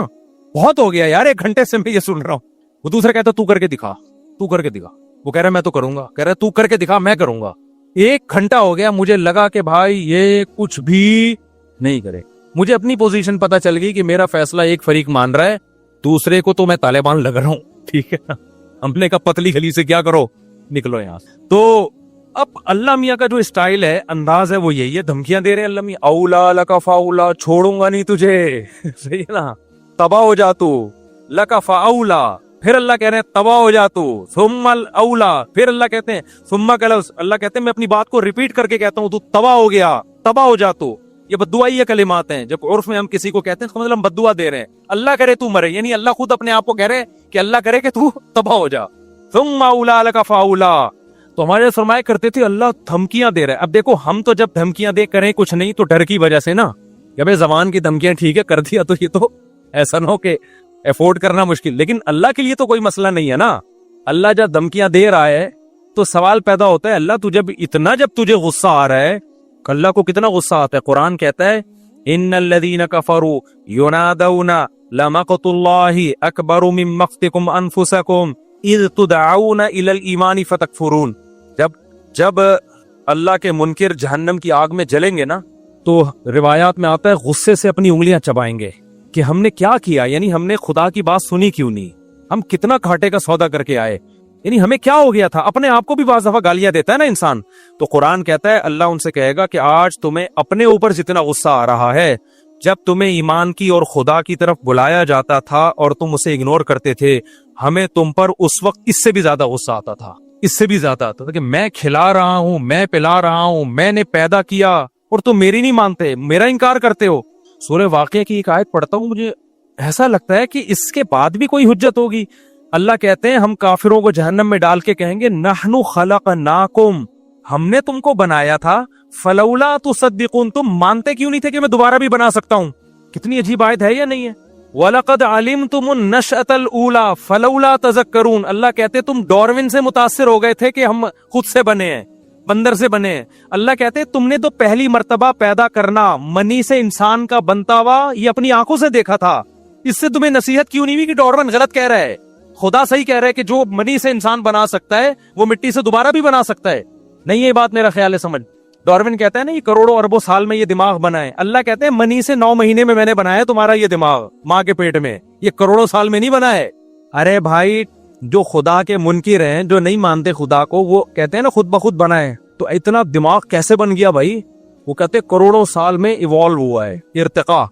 बहुत हो गया यार, 1 घंटे से मैं ये सुन रहा हूँ। वो दूसरा कहता तू करके दिखा, तू करके दिखा। वो कह रहा है मैं तो करूंगा, कह रहा है तू करके दिखा, मैं करूंगा। 1 घंटा हो गया, मुझे लगा कि भाई ये कुछ भी नहीं करे। मुझे अपनी पोजीशन पता चल गई कि मेरा फैसला एक फरीक मान रहा है, दूसरे को तो मैं तालिबान लग रहा हूं, ठीक है ना। हमने कहा पतली गली से क्या करो, निकलो यहां। तो अब अल्लाह मियाँ का जो स्टाइल है, अंदाज है, वो यही है, धमकियां दे रहे हैं अल्लाह मियाँ। औला लका फाउला, छोड़ूंगा नहीं तुझे, सही है ना, तबाह हो जा तू, लका फाउला, پھر اللہ کہہ رہے ہیں تباہ ہو جا تو، ثم الاولا، پھر اللہ کہتے ہیں ثم کلوس، اللہ کہتے ہیں میں اپنی بات کو ریپیٹ کر کے کہتا ہوں تو تباہ ہو گیا، تباہ ہو جا تو. یہ بددعائی کلمات ہیں. جب عرف میں ہم کسی کو کہتے ہیں تو مطلب ہم بددعا دے رہے ہیں. اللہ کرے تو مرے، یعنی اللہ خود اپنے آپ کو کہہ رہے ہیں کہ اللہ کرے کہ تو تباہ ہو جا. ثم اولا لک فاولا. تو ہمارے فرمایا کرتے تھے اللہ دھمکیاں دے رہا ہے. اب دیکھو ہم تو جب دھمکیاں دے کریں کچھ نہیں تو ڈر کی وجہ سے نا، کہ بھائی زبان کی دھمکیاں ٹھیک ہے کر دیا تو یہ تو ایسا نہ ہو کہ افورڈ کرنا مشکل. لیکن اللہ کے لیے تو کوئی مسئلہ نہیں ہے نا. اللہ جب دھمکیاں دے رہا ہے تو سوال پیدا ہوتا ہے اللہ جب تجھے غصہ آ رہا ہے، اللہ کو کتنا غصہ آتا ہے. قرآن کہتا ہے ان الذین کفروا ینادون لمقت اللہ اکبر من مقتکم انفسکم اذ تدعون الی الایمان فتکفرون. جب اللہ کے منکر جہنم کی آگ میں جلیں گے نا تو روایات میں آتا ہے غصے سے اپنی انگلیاں چبائیں گے کہ ہم نے کیا کیا، یعنی ہم نے خدا کی بات سنی کیوں نہیں، ہم کتنا گھاٹے کا سودا کر کے آئے، یعنی ہمیں کیا ہو گیا تھا. اپنے آپ کو بھی بعض دفعہ گالیاں دیتا ہے نا انسان. تو قرآن کہتا ہے اللہ ان سے کہے گا کہ آج تمہیں اپنے اوپر جتنا غصہ آ رہا ہے، جب تمہیں ایمان کی اور خدا کی طرف بلایا جاتا تھا اور تم اسے اگنور کرتے تھے، ہمیں تم پر اس وقت اس سے بھی زیادہ غصہ آتا تھا، اس سے بھی زیادہ آتا تھا کہ میں کھلا رہا ہوں، میں پلا رہا ہوں، میں نے پیدا کیا اور تم میری نہیں مانتے، میرا انکار کرتے ہو. سورہ واقعہ کی ایک آیت پڑھتا ہوں، مجھے ایسا لگتا ہے کہ اس کے بعد بھی کوئی حجت ہوگی. اللہ کہتے ہیں ہم کافروں کو جہنم میں ڈال کے کہیں گے نحنو خلقناکم، ہم نے تم کو بنایا تھا، فلولا تصدقون، تم مانتے کیوں نہیں تھے کہ میں دوبارہ بھی بنا سکتا ہوں. کتنی عجیب آیت ہے یا نہیں ہے. وَلَقَدْ عَلِمْتُمُ النَّشْأَةَ الْأُولَى فَلَوْلَا تَذَكَّرُونَ. اللہ کہتے تم ڈاروین سے متاثر ہو گئے تھے کہ ہم خود سے بنے ہیں، بندر سے بنے ہیں. اللہ کہتے تم نے تو پہلی مرتبہ پیدا کرنا منی سے انسان کا بنتا ہوا یہ اپنی آنکھوں سے دیکھا تھا. اس سے تمہیں نصیحت کیوں نہیں ہوئی کہ ڈاروین غلط کہہ رہا ہے، خدا صحیح کہہ رہا ہے کہ جو منی سے انسان بنا سکتا ہے وہ مٹی سے دوبارہ بھی بنا سکتا ہے. نہیں یہ بات میرا خیال ہے سمجھ. ڈاروین کہتا ہے نا یہ کروڑوں اربوں سال میں یہ دماغ بنا ہے. اللہ کہتے ہیں منی سے 9 مہینے میں نے بنایا تمہارا یہ دماغ ماں کے پیٹ میں، یہ کروڑوں سال میں نہیں بنا ہے. ارے بھائی جو خدا کے منکر ہیں، جو نہیں مانتے خدا کو، وہ کہتے ہیں نا خود بخود بنا ہے. تو اتنا دماغ کیسے بن گیا بھائی؟ وہ کہتے کروڑوں سال میں ایوالو ہوا ہے، ارتقا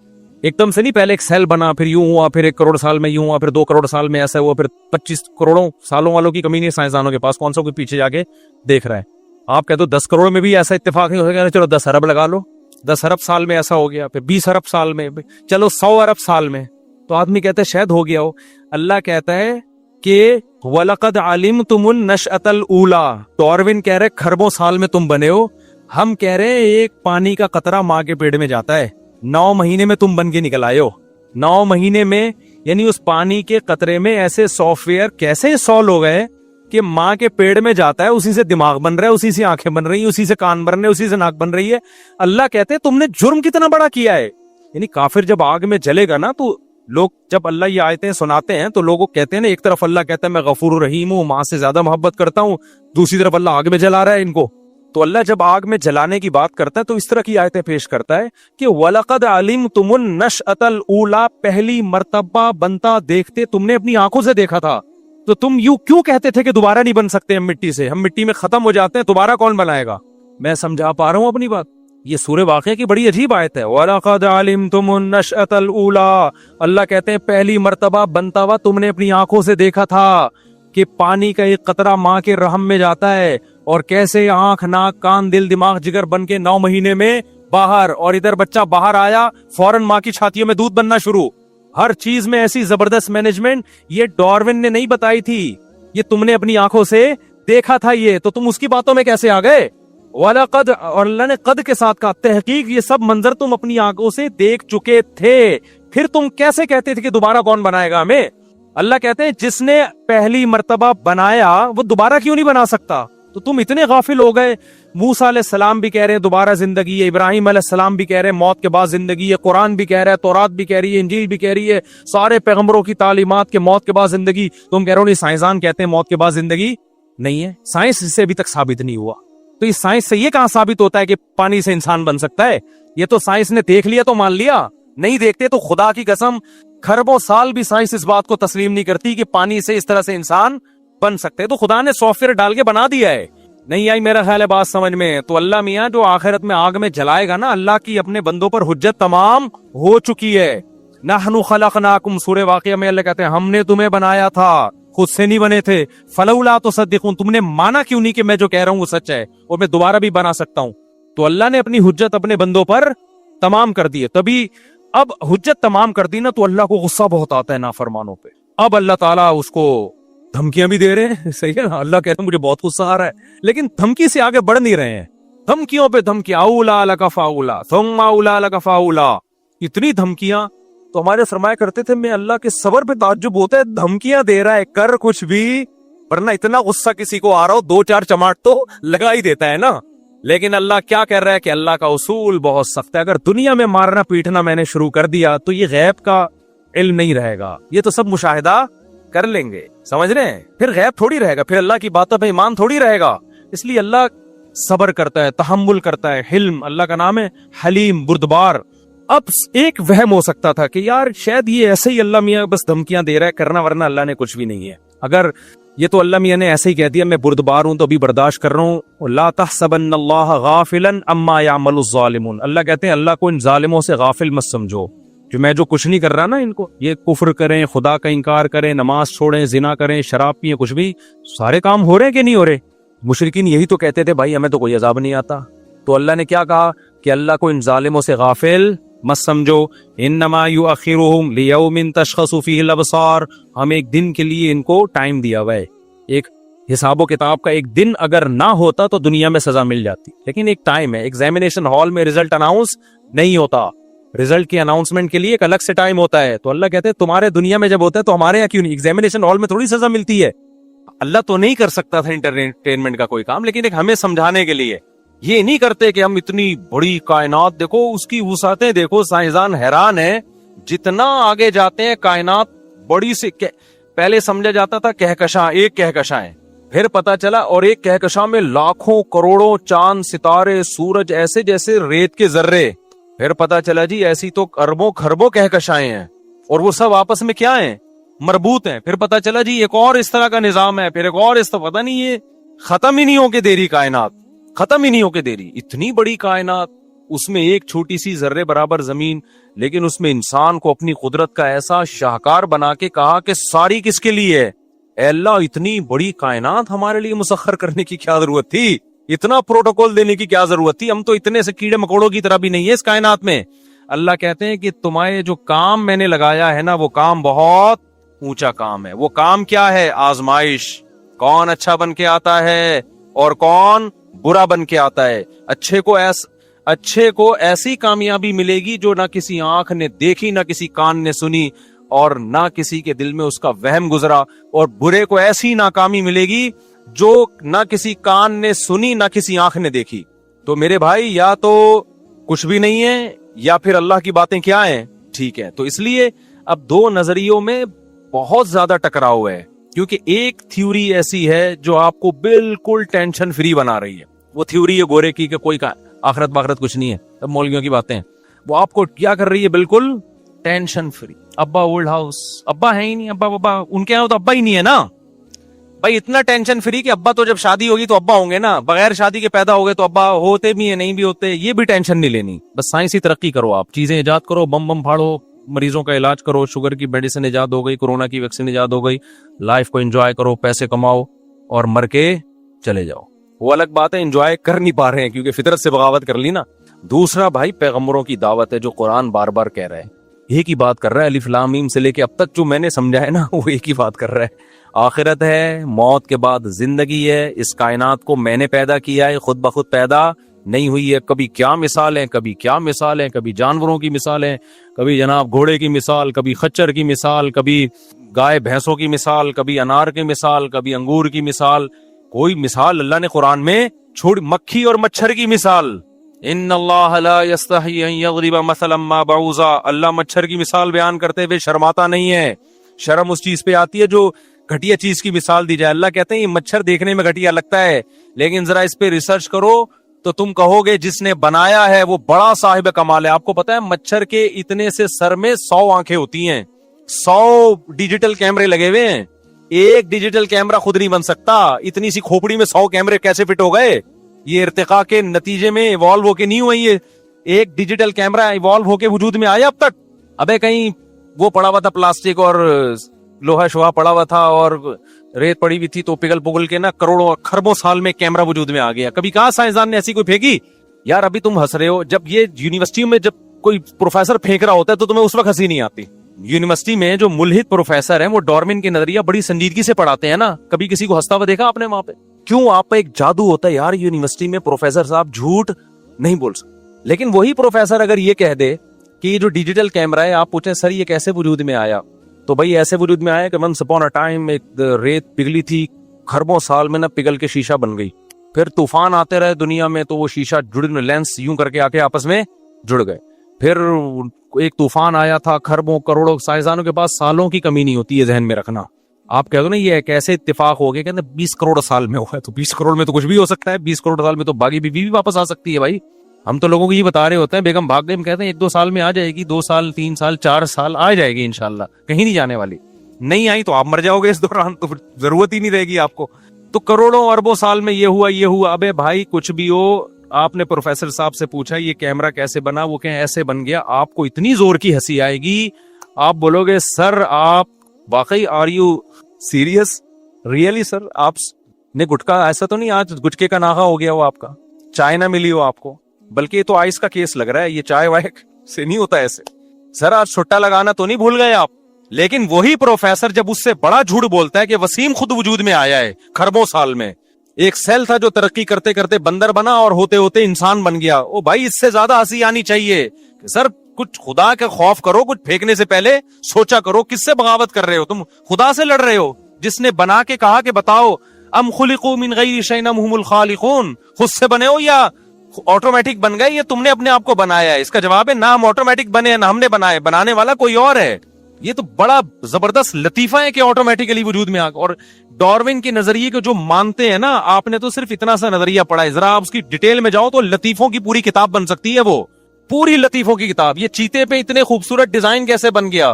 ایک دم سے نہیں. پہلے ایک سیل بنا، پھر یوں ہوا، پھر 1 کروڑ سال میں یوں ہوا، پھر 2 کروڑ سال میں ایسا ہوا، پھر 25 کروڑوں سالوں والوں کی کمی نہیں سائنسدانوں کے پاس. کون سا کوئی پیچھے جا کے دیکھ رہا ہے. آپ کہتے ہو 10 کروڑ میں بھی ایسا اتفاق نہیں ہو گیا، چلو 10 ارب لگا لو، 10 ارب سال میں ایسا ہو گیا، پھر 20 ارب سال میں، چلو 100 ارب سال میں. تو آدمی کہتے ہیں شاید ہو گیا ہو. اللہ کہتا ہے کہ وَلَقَدْ عَلِمْتُمُ النَّشْأَةَ الْأُولَى. ڈاروین کہہ رہے کھربوں سال میں تم بنے ہو، ہم کہہ رہے ایک پانی کا قطرہ ماں کے پیٹ میں جاتا ہے، 9 مہینے میں تم بن کے نکل آئے ہو. 9 مہینے میں، یعنی اس پانی کے قطرے میں ایسے سافٹ ویئر کیسے انسٹال ہو گئے کہ ماں کے پیڑ میں جاتا ہے، اسی سے دماغ بن رہا ہے، اسی سے آنکھیں بن رہی ہیں، اسی سے کان بن رہے ہیں، اسی سے ناک بن رہی ہے. اللہ کہتے ہیں تم نے جرم کتنا بڑا کیا ہے. یعنی کافر جب آگ میں جلے گا نا تو لوگ جب اللہ یہ آیتیں سناتے ہیں تو لوگوں کہتے ہیں نا، ایک طرف اللہ کہتا ہے میں غفور رحیم ہوں، ماں سے زیادہ محبت کرتا ہوں، دوسری طرف اللہ آگ میں جلا رہا ہے ان کو. تو اللہ جب آگ میں جلانے کی بات کرتا ہے تو اس طرح کی آیتیں پیش کرتا ہے کہ وَلَقَدْ عَلِمْتُمُ النَّشْأَةَ الْأُولَى، پہلی مرتبہ بنتا دیکھتے تم نے اپنی آنکھوں سے دیکھا تھا. تو تم یوں کیوں کہتے تھے کہ دوبارہ نہیں بن سکتے ہم مٹی سے، ہم مٹی میں ختم ہو جاتے ہیں، دوبارہ کون بنائے گا؟ میں سمجھا پا رہا ہوں اپنی بات. یہ سورہ واقعہ کی بڑی عجیب آیت ہے. وَلَقَدْ عَلِمْتُمُ النَّشْأَةَ الْأُولَى. اللہ کہتے ہیں پہلی مرتبہ بنتا ہوا تم نے اپنی آنکھوں سے دیکھا تھا کہ پانی کا ایک قطرہ ماں کے رحم میں جاتا ہے اور کیسے آنکھ، ناک، کان، دل، دماغ، جگر بن کے 9 مہینے میں باہر، اور ادھر بچہ باہر آیا فوراً ماں کی چھاتیوں میں دودھ بننا شروع. ہر چیز میں ایسی زبردست مینجمنٹ یہ ڈاروین نے نہیں بتائی تھی، یہ تم نے اپنی آنکھوں سے دیکھا تھا. یہ تو تم اس کی باتوں میں کیسے آ گئے؟ وَلَقَدْ، اور اللہ نے قد کے ساتھ کہا، تحقیق یہ سب منظر تم اپنی آنکھوں سے دیکھ چکے تھے، پھر تم کیسے کہتے تھے کہ دوبارہ کون بنائے گا ہمیں؟ اللہ کہتے ہیں جس نے پہلی مرتبہ بنایا وہ دوبارہ کیوں نہیں بنا سکتا؟ تو تم اتنے غافل ہو گئے. موسیٰ علیہ السلام بھی کہہ رہے ہیں دوبارہ زندگی ہے، ابراہیم علیہ السلام بھی کہہ رہے ہیں موت کے بعد زندگی ہے، قرآن بھی کہہ رہا ہے، تورات بھی کہہ رہی ہے، انجیل بھی کہہ رہی ہے، سارے پیغمبروں کی تعلیمات کے موت کے بعد زندگی. تم کہہ رہے ہو نہیں، سائنسدان کہتے ہیں موت کے بعد زندگی نہیں ہے. سائنس اس سے ابھی تک ثابت نہیں ہوا. تو اس سائنس سے یہ کہاں ثابت ہوتا ہے کہ پانی سے انسان بن سکتا ہے؟ یہ تو سائنس نے دیکھ لیا تو مان لیا، نہیں دیکھتے تو خدا کی قسم کھربوں سال بھی سائنس اس بات کو تسلیم نہیں کرتی کہ پانی سے اس طرح سے انسان بن سکتے. تو خدا نے سافٹ ویئر ڈال کے بنا دیا ہے. نہیں آئی میرا خیال ہے بات سمجھ میں؟ تو اللہ میاں جو آخرت میں آگ میں جلائے گا نا، اللہ کی اپنے بندوں پر حجت تمام ہو چکی ہے. نحنو خلقناکم، سورہ واقعہ میں اللہ کہتے ہیں ہم نے تمہیں بنایا تھا، खुद से नहीं बने थे। फलौला तुसद्दिकून, तुमने माना क्यों नहीं कि मैं जो कह रहा हूं वो सच है और मैं दोबारा भी बना सकता हूं। तो अल्लाह ने अपनी हुज्जत अपने बंदों पर तमाम कर दी है। तभी अब हुज्जत तमाम कर दी ना तो अल्लाह को गुस्सा बहुत आता है नाफरमानों पे। अब अल्लाह ताला उसको धमकियां भी दे रहे हैं, सही है ना। अल्लाह कहते हैं मुझे बहुत गुस्सा आ रहा है, लेकिन धमकी से आगे बढ़ नहीं रहे हैं। धमकियों पे धमकी, औला लका फाउला थुम्मा औला लका फाउला, इतनी धमकियां। तो हमारे फरमाया करते थे मैं अल्लाह के सबर पे ताज्जुब होता है, धमकियां दे रहा है कर कुछ भी, वरना इतना गुस्सा किसी को आ रहा हो 2-4 चमाट तो लगा ही देता है ना। लेकिन अल्लाह क्या कर रहा है कि अल्लाह का उसूल बहुत सख्त है। अगर दुनिया में मारना पीटना मैंने शुरू कर दिया तो ये गैब का इल्म नहीं रहेगा, ये तो सब मुशाहिदा कर लेंगे, समझ रहे हैं। फिर गैब थोड़ी रहेगा, फिर अल्लाह की बातों पे ईमान थोड़ी रहेगा। इसलिए अल्लाह सबर करता है, तहम्मुल करता है। हिल्म अल्लाह का नाम है, हलीम, बुर्दबार। अब एक वहम हो सकता था कि यार शायद ये ऐसे ही अल्लाह मियाँ बस धमकियां दे रहा है करना, वरना अल्लाह ने कुछ भी नहीं है। अगर ये तो अल्लाह मियाँ ने ऐसे ही कह दिया मैं बुर्दबार हूं तो अभी बर्दाश्त कर रहा हूं। ला तहसबन्नल्लाह गाफिलन अम्मा यामलुज़्ज़ालिमून, अल्लाह कहते हैं अल्लाह को इन जालिमों से गाफिल मत समझो, जो मैं जो कुछ नहीं कर रहा ना इनको, ये कुफ्र करें, खुदा का इंकार करें, नमाज छोड़ें, जिना करें, शराब पिए, कुछ भी सारे काम हो रहे हैं कि नहीं हो रहे। मुशरिकीन यही तो कहते थे भाई हमें तो कोई अजाब नहीं आता। तो अल्लाह ने क्या कहा कि अल्लाह को इन जालिमों से गाफिल मत समझो। इन्नमा युअखिरुहुम लियौमिन तशखसु फीहिल अबसार, हम एक दिन के लिए इनको टाइम दिया हुआ है। एक हिसाबो किताब का एक दिन अगर ना होता तो दुनिया में सजा मिल जाती, लेकिन एक टाइम है। एग्जामिनेशन हॉल में रिजल्ट अनाउंस नहीं होता, रिजल्ट की अनाउंसमेंट के लिए एक अलग से टाइम होता है। तो अल्लाह कहते हैं तुम्हारे दुनिया में जब होता है तो हमारे यहाँ क्यों नहीं? एग्जामिनेशन हॉल में थोड़ी सजा मिलती है। अल्लाह तो नहीं कर सकता था एंटरटेनमेंट का कोई काम, लेकिन एक हमें समझाने के लिए। ये नहीं करते कि हम इतनी बड़ी कायनात देखो, उसकी वुसातें देखो, साइंसदान हैरान है जितना आगे जाते हैं कायनात बड़ी से। पहले समझा जाता था कहकशां, एक कहकशां है, फिर पता चला और एक कहकशां में लाखों करोड़ों चांद सितारे सूरज ऐसे जैसे रेत के जर्रे। फिर पता चला जी ऐसी तो अरबों खरबों कहकशाएं हैं और वो सब आपस में क्या हैं, मरबूत हैं। फिर पता चला जी एक और इस तरह का निजाम है, फिर एक और इस तरह, पता नहीं ये खत्म ही नहीं होके दे रही कायनात, खत्म ही नहीं होके दे रही। इतनी बड़ी कायनात, उसमें एक छोटी सी जर्रे बराबर जमीन, लेकिन उसमें इंसान को अपनी कुदरत का ऐसा शाहकार बना के कहा कि सारी किसके लिए है? अल्लाह इतनी बड़ी कायनात हमारे लिए मुसख्खर करने की क्या जरूरत थी? इतना प्रोटोकॉल देने की क्या जरूरत थी? हम तो इतने से कीड़े मकोड़ों की तरह भी नहीं है इस कायनात में। अल्लाह कहते हैं कि तुम्हारे जो काम मैंने लगाया है ना, वो काम बहुत ऊंचा काम है। वो काम क्या है? आजमाइश। कौन अच्छा बन के आता है और कौन बुरा बन के आता है। अच्छे को ऐसी कामयाबी मिलेगी जो ना किसी आंख ने देखी, ना किसी कान ने सुनी और ना किसी के दिल में उसका वहम गुजरा, और बुरे को ऐसी नाकामी मिलेगी जो ना किसी कान ने सुनी, ना किसी आंख ने देखी। तो मेरे भाई या तो कुछ भी नहीं है या फिर अल्लाह की बातें क्या हैं, ठीक है। तो इसलिए अब दो नजरियों में बहुत ज्यादा टकराव है, क्योंकि एक थ्योरी ऐसी है जो आपको बिल्कुल टेंशन फ्री बना रही है। वो थ्योरी है गोरे की कि कोई आखिरत बाखरत कुछ नहीं है, सब मौलवियों की बातें हैं। वो आपको क्या कर रही है? बिल्कुल टेंशन फ्री। अब्बा ओल्ड हाउस, अब्बा है ही नहीं, अब्बा बाबा उनके यहाँ तो अब्बा ही नहीं है ना भाई। इतना टेंशन फ्री कि अब्बा तो जब शादी होगी तो अब्बा होंगे ना, बगैर शादी के पैदा हो गए तो अब्बा होते भी है, नहीं भी होते, ये भी टेंशन नहीं लेनी। बस साइंसी तरक्की करो, आप चीजें इजाद करो, बम बम फाड़ो, मरीजों का इलाज करो, शुगर की मेडिसिन इजाद हो गई, कोरोना की वैक्सीन इजाद हो गई, लाइफ को एंजॉय करो, पैसे कमाओ और मर के चले जाओ। वो अलग बात है, एंजॉय कर नहीं पा रहे हैं क्योंकि फितरत से बगावत कर ली ना। दूसरा भाई पैगंबरों की दावत है जो कुरान बार बार कह रहा है, एक ही बात कर रहा है, अलिफ लाम मीम से लेके अब तक जो मैंने समझा है ना, वो एक ही बात कर रहा है। आखिरत है, मौत के बाद जिंदगी है, इस कायनात को मैंने पैदा किया है, खुद ब खुद पैदा नहीं हुई है। कभी क्या मिसाल है, कभी क्या मिसाल है, कभी जानवरों की मिसाल है, कभी जनाब घोड़े की मिसाल, कभी खच्चर की मिसाल, कभी गाय भैंसों की मिसाल, कभी अनार की मिसाल, कभी अंगूर की मिसाल। कोई मिसाल अल्लाह ने कुरान में छोड़, मक्खी और मच्छर की मिसाल, इन्नल्लाह ला यस्तही अन यज़रिब मसलन मा बऊज़ा, अल्लाह मच्छर की मिसाल बयान करते हुए शर्माता नहीं है। शर्म उस चीज पे आती है जो घटिया चीज की मिसाल दी जाए। अल्लाह कहते हैं ये मच्छर देखने में घटिया लगता है, लेकिन जरा इस पे रिसर्च करो तो तुम कहोगे जिसने बनाया है वो बड़ा साहिब कमाल है। आपको पता है मच्छर के इतने से सर में 100 आंखें होती हैं, 100 डिजिटल कैमरे लगे हुए हैं। एक डिजिटल कैमरा खुद नहीं बन सकता, इतनी सी खोपड़ी में 100 कैमरे कैसे फिट हो गए? ये इर्तिका के नतीजे में इवॉल्व होके नहीं हुई, ये एक डिजिटल कैमरा इवॉल्व होके वजूद में आया अब तक? अबे कहीं वो पड़ा हुआ था प्लास्टिक और लोहा शोहा पड़ा हुआ था और रेत पड़ी हुई थी, तो पिघल पुगल के ना करोड़ों खरबों साल में कैमरा वजूद में आ गया। कभी कहा साइंसदान ने ऐसी कोई फेंकी? यार अभी तुम हंस रहे हो, जब ये यूनिवर्सिटी में जब कोई प्रोफेसर फेंक रहा होता है तो तुम्हें उस वक्त हंसी नहीं आती। यूनिवर्सिटी में जो मुल्हिद प्रोफेसर है वो डार्विन की नजरिया बड़ी संजीदगी से पढ़ाते हैं ना, कभी किसी को हंसता हुआ देखा आपने वहां पे? क्यों? आप पे एक जादू होता है यार, यूनिवर्सिटी में प्रोफेसर साहब झूठ नहीं बोल सकते। लेकिन वही प्रोफेसर अगर ये कह दे कि ये जो डिजिटल कैमरा है, आप पूछे सर ये कैसे वजूद में आया, तो भाई ऐसे वजूद में आया कि वंस अपॉन अ टाइम एक रेत पिघली थी, खरबों साल में ना पिघल के शीशा बन गई, फिर तूफान आते रहे दुनिया में तो वो शीशा जुड़, लेंस यूं करके आके आपस में जुड़ गए, फिर एक तूफान आया था, खरबों करोड़ों साइंसदानों के पास सालों की कमी नहीं होती है, ध्यान में रखना। आप कह दो ना ये कैसे इत्तेफाक हो गया, कहते 20 करोड़ साल में हुआ है, तो 20 करोड़ में तो कुछ भी हो सकता है, 20 करोड़ साल में तो बागी बीवी भी वापस आ सकती है भाई। हम तो लोगों को ये बता रहे होते हैं बेगम भाग गई, हम कहते हैं 1-2 साल में आ जाएगी, 2 साल 3 साल 4 साल आ जाएगी इंशाल्लाह, कहीं नहीं जाने वाली। नहीं आई तो आप मर जाओगे इस दौरान, तो फिर जरूरत ही नहीं रहेगी आपको। तो करोड़ों अरबों साल में ये हुआ। अबे भाई कुछ भी हो, आपने प्रोफेसर साहब से पूछा ये कैमरा कैसे बना, वो कहें ऐसे बन गया, आपको इतनी जोर की हंसी आएगी, आप बोलोगे सर आप वाकई are you serious, really sir? आप ने गुटखा, ऐसा तो नहीं आज गुटके का नागा हो गया हो आपका, चाय ना मिली हो आपको? बल्कि ये तो आइस का केस लग रहा है, ये चाय वाय से नहीं होता ऐसे। सर आज छुट्टा लगाना तो नहीं भूल गए आप? लेकिन वही प्रोफेसर जब उससे बड़ा झूठ बोलता है कि वसीम खुद वजूद में आया है खरबों साल में, एक सेल था जो तरक्की करते करते बंदर बना और होते होते इंसान बन गया। ओ भाई इससे ज्यादा हंसी आनी चाहिए। सर कुछ खुदा का खौफ करो, कुछ फेंकने से पहले सोचा करो किससे बगावत कर रहे हो तुम? खुदा से लड़ रहे हो जिसने बना के कहा कि बताओ अम खुलिकू मिन गैरि शैइन अम हुमुल खालिकून, खुद से बने हो या ऑटोमेटिक बन गए, ये तुमने अपने आप को बनाया है? इसका जवाब है ना हम ऑटोमेटिक बने हैं ना हमने बनाए, बनाने वाला कोई और है। ये तो बड़ा जबरदस्त लतीफा है कि ऑटोमेटिकली वजूद में आ। और डार्विन के नजरिए को जो मानते हैं ना, आपने तो सिर्फ इतना सा नजरिया पढ़ा है, जरा आप उसकी डिटेल में जाओ तो लतीफों की पूरी किताब बन सकती है, वो पूरी लतीफों की किताब। ये चीते पे इतने खूबसूरत डिजाइन कैसे बन गया?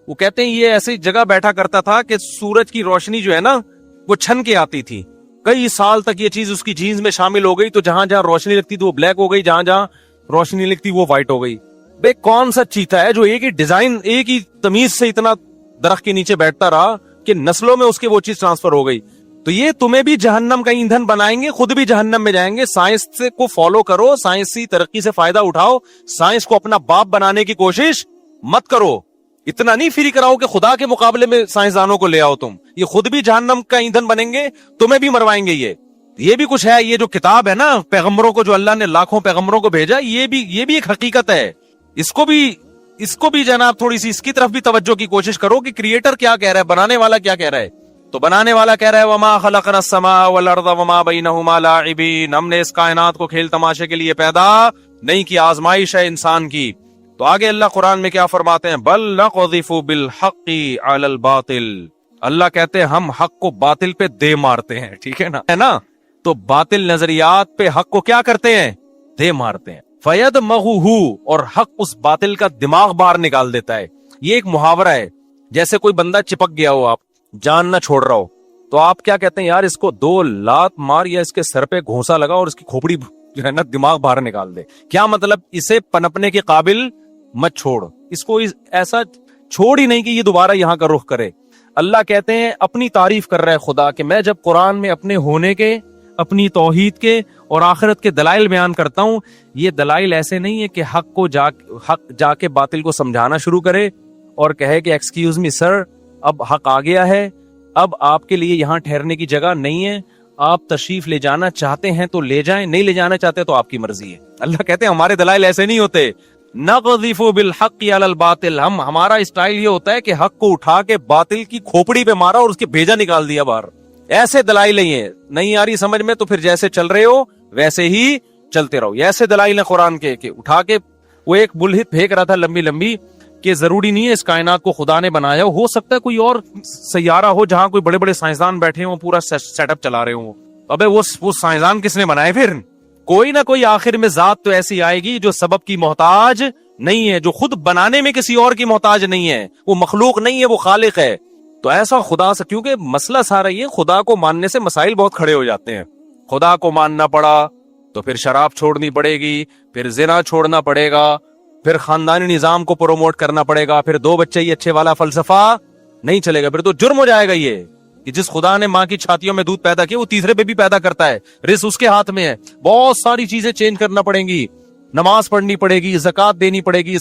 वो कहते हैं ये ऐसी जगह बैठा करता था कि सूरज की रोशनी जो है ना वो छन के आती थी। कई साल तक ये चीज उसकी जीन्स में शामिल हो गई, तो जहां जहां रोशनी लगती थी वो ब्लैक हो गई, जहां जहां रोशनी लगती वो व्हाइट हो गई। बे कौन सा चीता है जो एक ही डिजाइन, एक ही तमीज से इतना दरख्त के नीचे बैठता रहा कि नस्लों में उसके वो चीज ट्रांसफर हो गई? तो ये तुम्हें भी जहन्नम का ईंधन बनाएंगे, खुद भी जहन्नम में जाएंगे। साइंस से को फॉलो करो, साइंसी तरक्की से फायदा उठाओ, साइंस को अपना बाप बनाने की कोशिश मत करो। इतना नहीं फ्री कराओ कि खुदा के मुकाबले में साइंसदानों को ले आओ तुम, ये खुद भी जहन्नम का ईंधन बनेंगे, तुम्हें भी मरवाएंगे। ये भी कुछ है। ये जो किताब है ना पैगंबरों को, जो अल्लाह ने लाखों पैगंबरों को भेजा, ये भी एक हकीकत है। इसको भी जनाब थोड़ी सी इसकी तरफ भी तवज्जो की कोशिश करो कि क्रिएटर क्या कह रहा है, बनाने वाला क्या कह रहा है। तो बनाने वाला कह रहा है वमा खलकनस समा वल अर्द वमा बैनहुमा लाइबीन, हमने इस कायनात को खेल तमाशे के लिए पैदा नहीं किया, आजमाइश है इंसान की। तो आगे अल्लाह कुरान में क्या फरमाते हैं, बल नक़ज़िफु बिल हक़्क़ि अलल बातिल, अल्लाह कहते हैं हम हक को बातिल पे दे मारते हैं, ठीक है ना? तो बातिल नजरियात पे हक को क्या करते हैं, दे मारते हैं। फयद महुहू, और हक उस बातिल का दिमाग बाहर निकाल देता है। ये एक मुहावरा है, जैसे कोई बंदा चिपक गया हो, आप जान ना छोड़ रहा हो, तो आप क्या कहते हैं, यार इसको 2 लात मार या इसके सर पे घोंसा लगा और इसकी खोपड़ी जो है ना दिमाग बाहर निकाल दे। क्या मतलब, इसे पनपने के काबिल मत छोड़, इसको ऐसा छोड़ ही नहीं कि ये दोबारा यहां का रुख करे। अल्लाह कहते हैं, अपनी तारीफ कर रहा है खुदा कि मैं जब कुरान में अपने होने के, अपनी तौहीद के और आखिरत के दलाइल बयान करता हूं, ये दलाइल ऐसे नहीं है कि हक जाके बातिल को समझाना शुरू करे और कहे कि एक्सक्यूज मी सर, अब हक आ गया है, अब आपके लिए यहाँ ठहरने की जगह नहीं है, आप तशरीफ ले जाना चाहते हैं तो ले जाएं, नहीं ले जाना चाहते तो आपकी मर्जी है। अल्लाह कहते हैं हमारे दलाइल ऐसे नहीं होते। नक़ज़िफु बिल हक़्क़ि अलल बातिल, हमारा स्टाइल ये होता है कि हक को उठा के बातिल की खोपड़ी पे मारा और उसके भेजा निकाल दिया बाहर। ऐसे दलाइल नहीं आ रही समझ में, तो फिर जैसे चल रहे हो वैसे ही चलते रहो। ऐसे दलाइल है कुरान के उठा के वो एक बुलहित फेंक रहा था लंबी कि जरूरी नहीं है इस कायनात को खुदा ने बनाया हो सकता है कोई और सैयारा हो जहां कोई बड़े बड़े साइंसदान बैठे हो, पूरा सेटअप चला रहे हो। अबे वो साइंसदान किसने बनाए? फिर कोई ना कोई आखिर में जात तो ऐसी आएगी जो सबब की मोहताज नहीं है, जो खुद बनाने में किसी और की मोहताज नहीं है, वो मखलूक नहीं है, वो खालिक है। तो ऐसा खुदा से, क्योंकि मसला सारा ये, खुदा को मानने से मसाइल बहुत खड़े हो जाते हैं। खुदा को मानना पड़ा तो फिर शराब छोड़नी पड़ेगी, फिर जिना छोड़ना पड़ेगा, फिर खानदानी निजाम को प्रोमोट करना पड़ेगा, फिर 2 बच्चे ही अच्छे वाला फलसफा نہیں چلے گا، پھر تو جرم ہو جائے گا یہ کہ جس خدا نے ماں کی چھاتیوں میں دودھ پیدا کیا وہ تیسرے پہ بھی پیدا کرتا ہے، رزق اس کے ہاتھ میں ہے. بہت ساری چیزیں چینج کرنا پڑیں گی، نماز پڑھنی پڑے گی، زکوٰۃ دینی پڑے گی،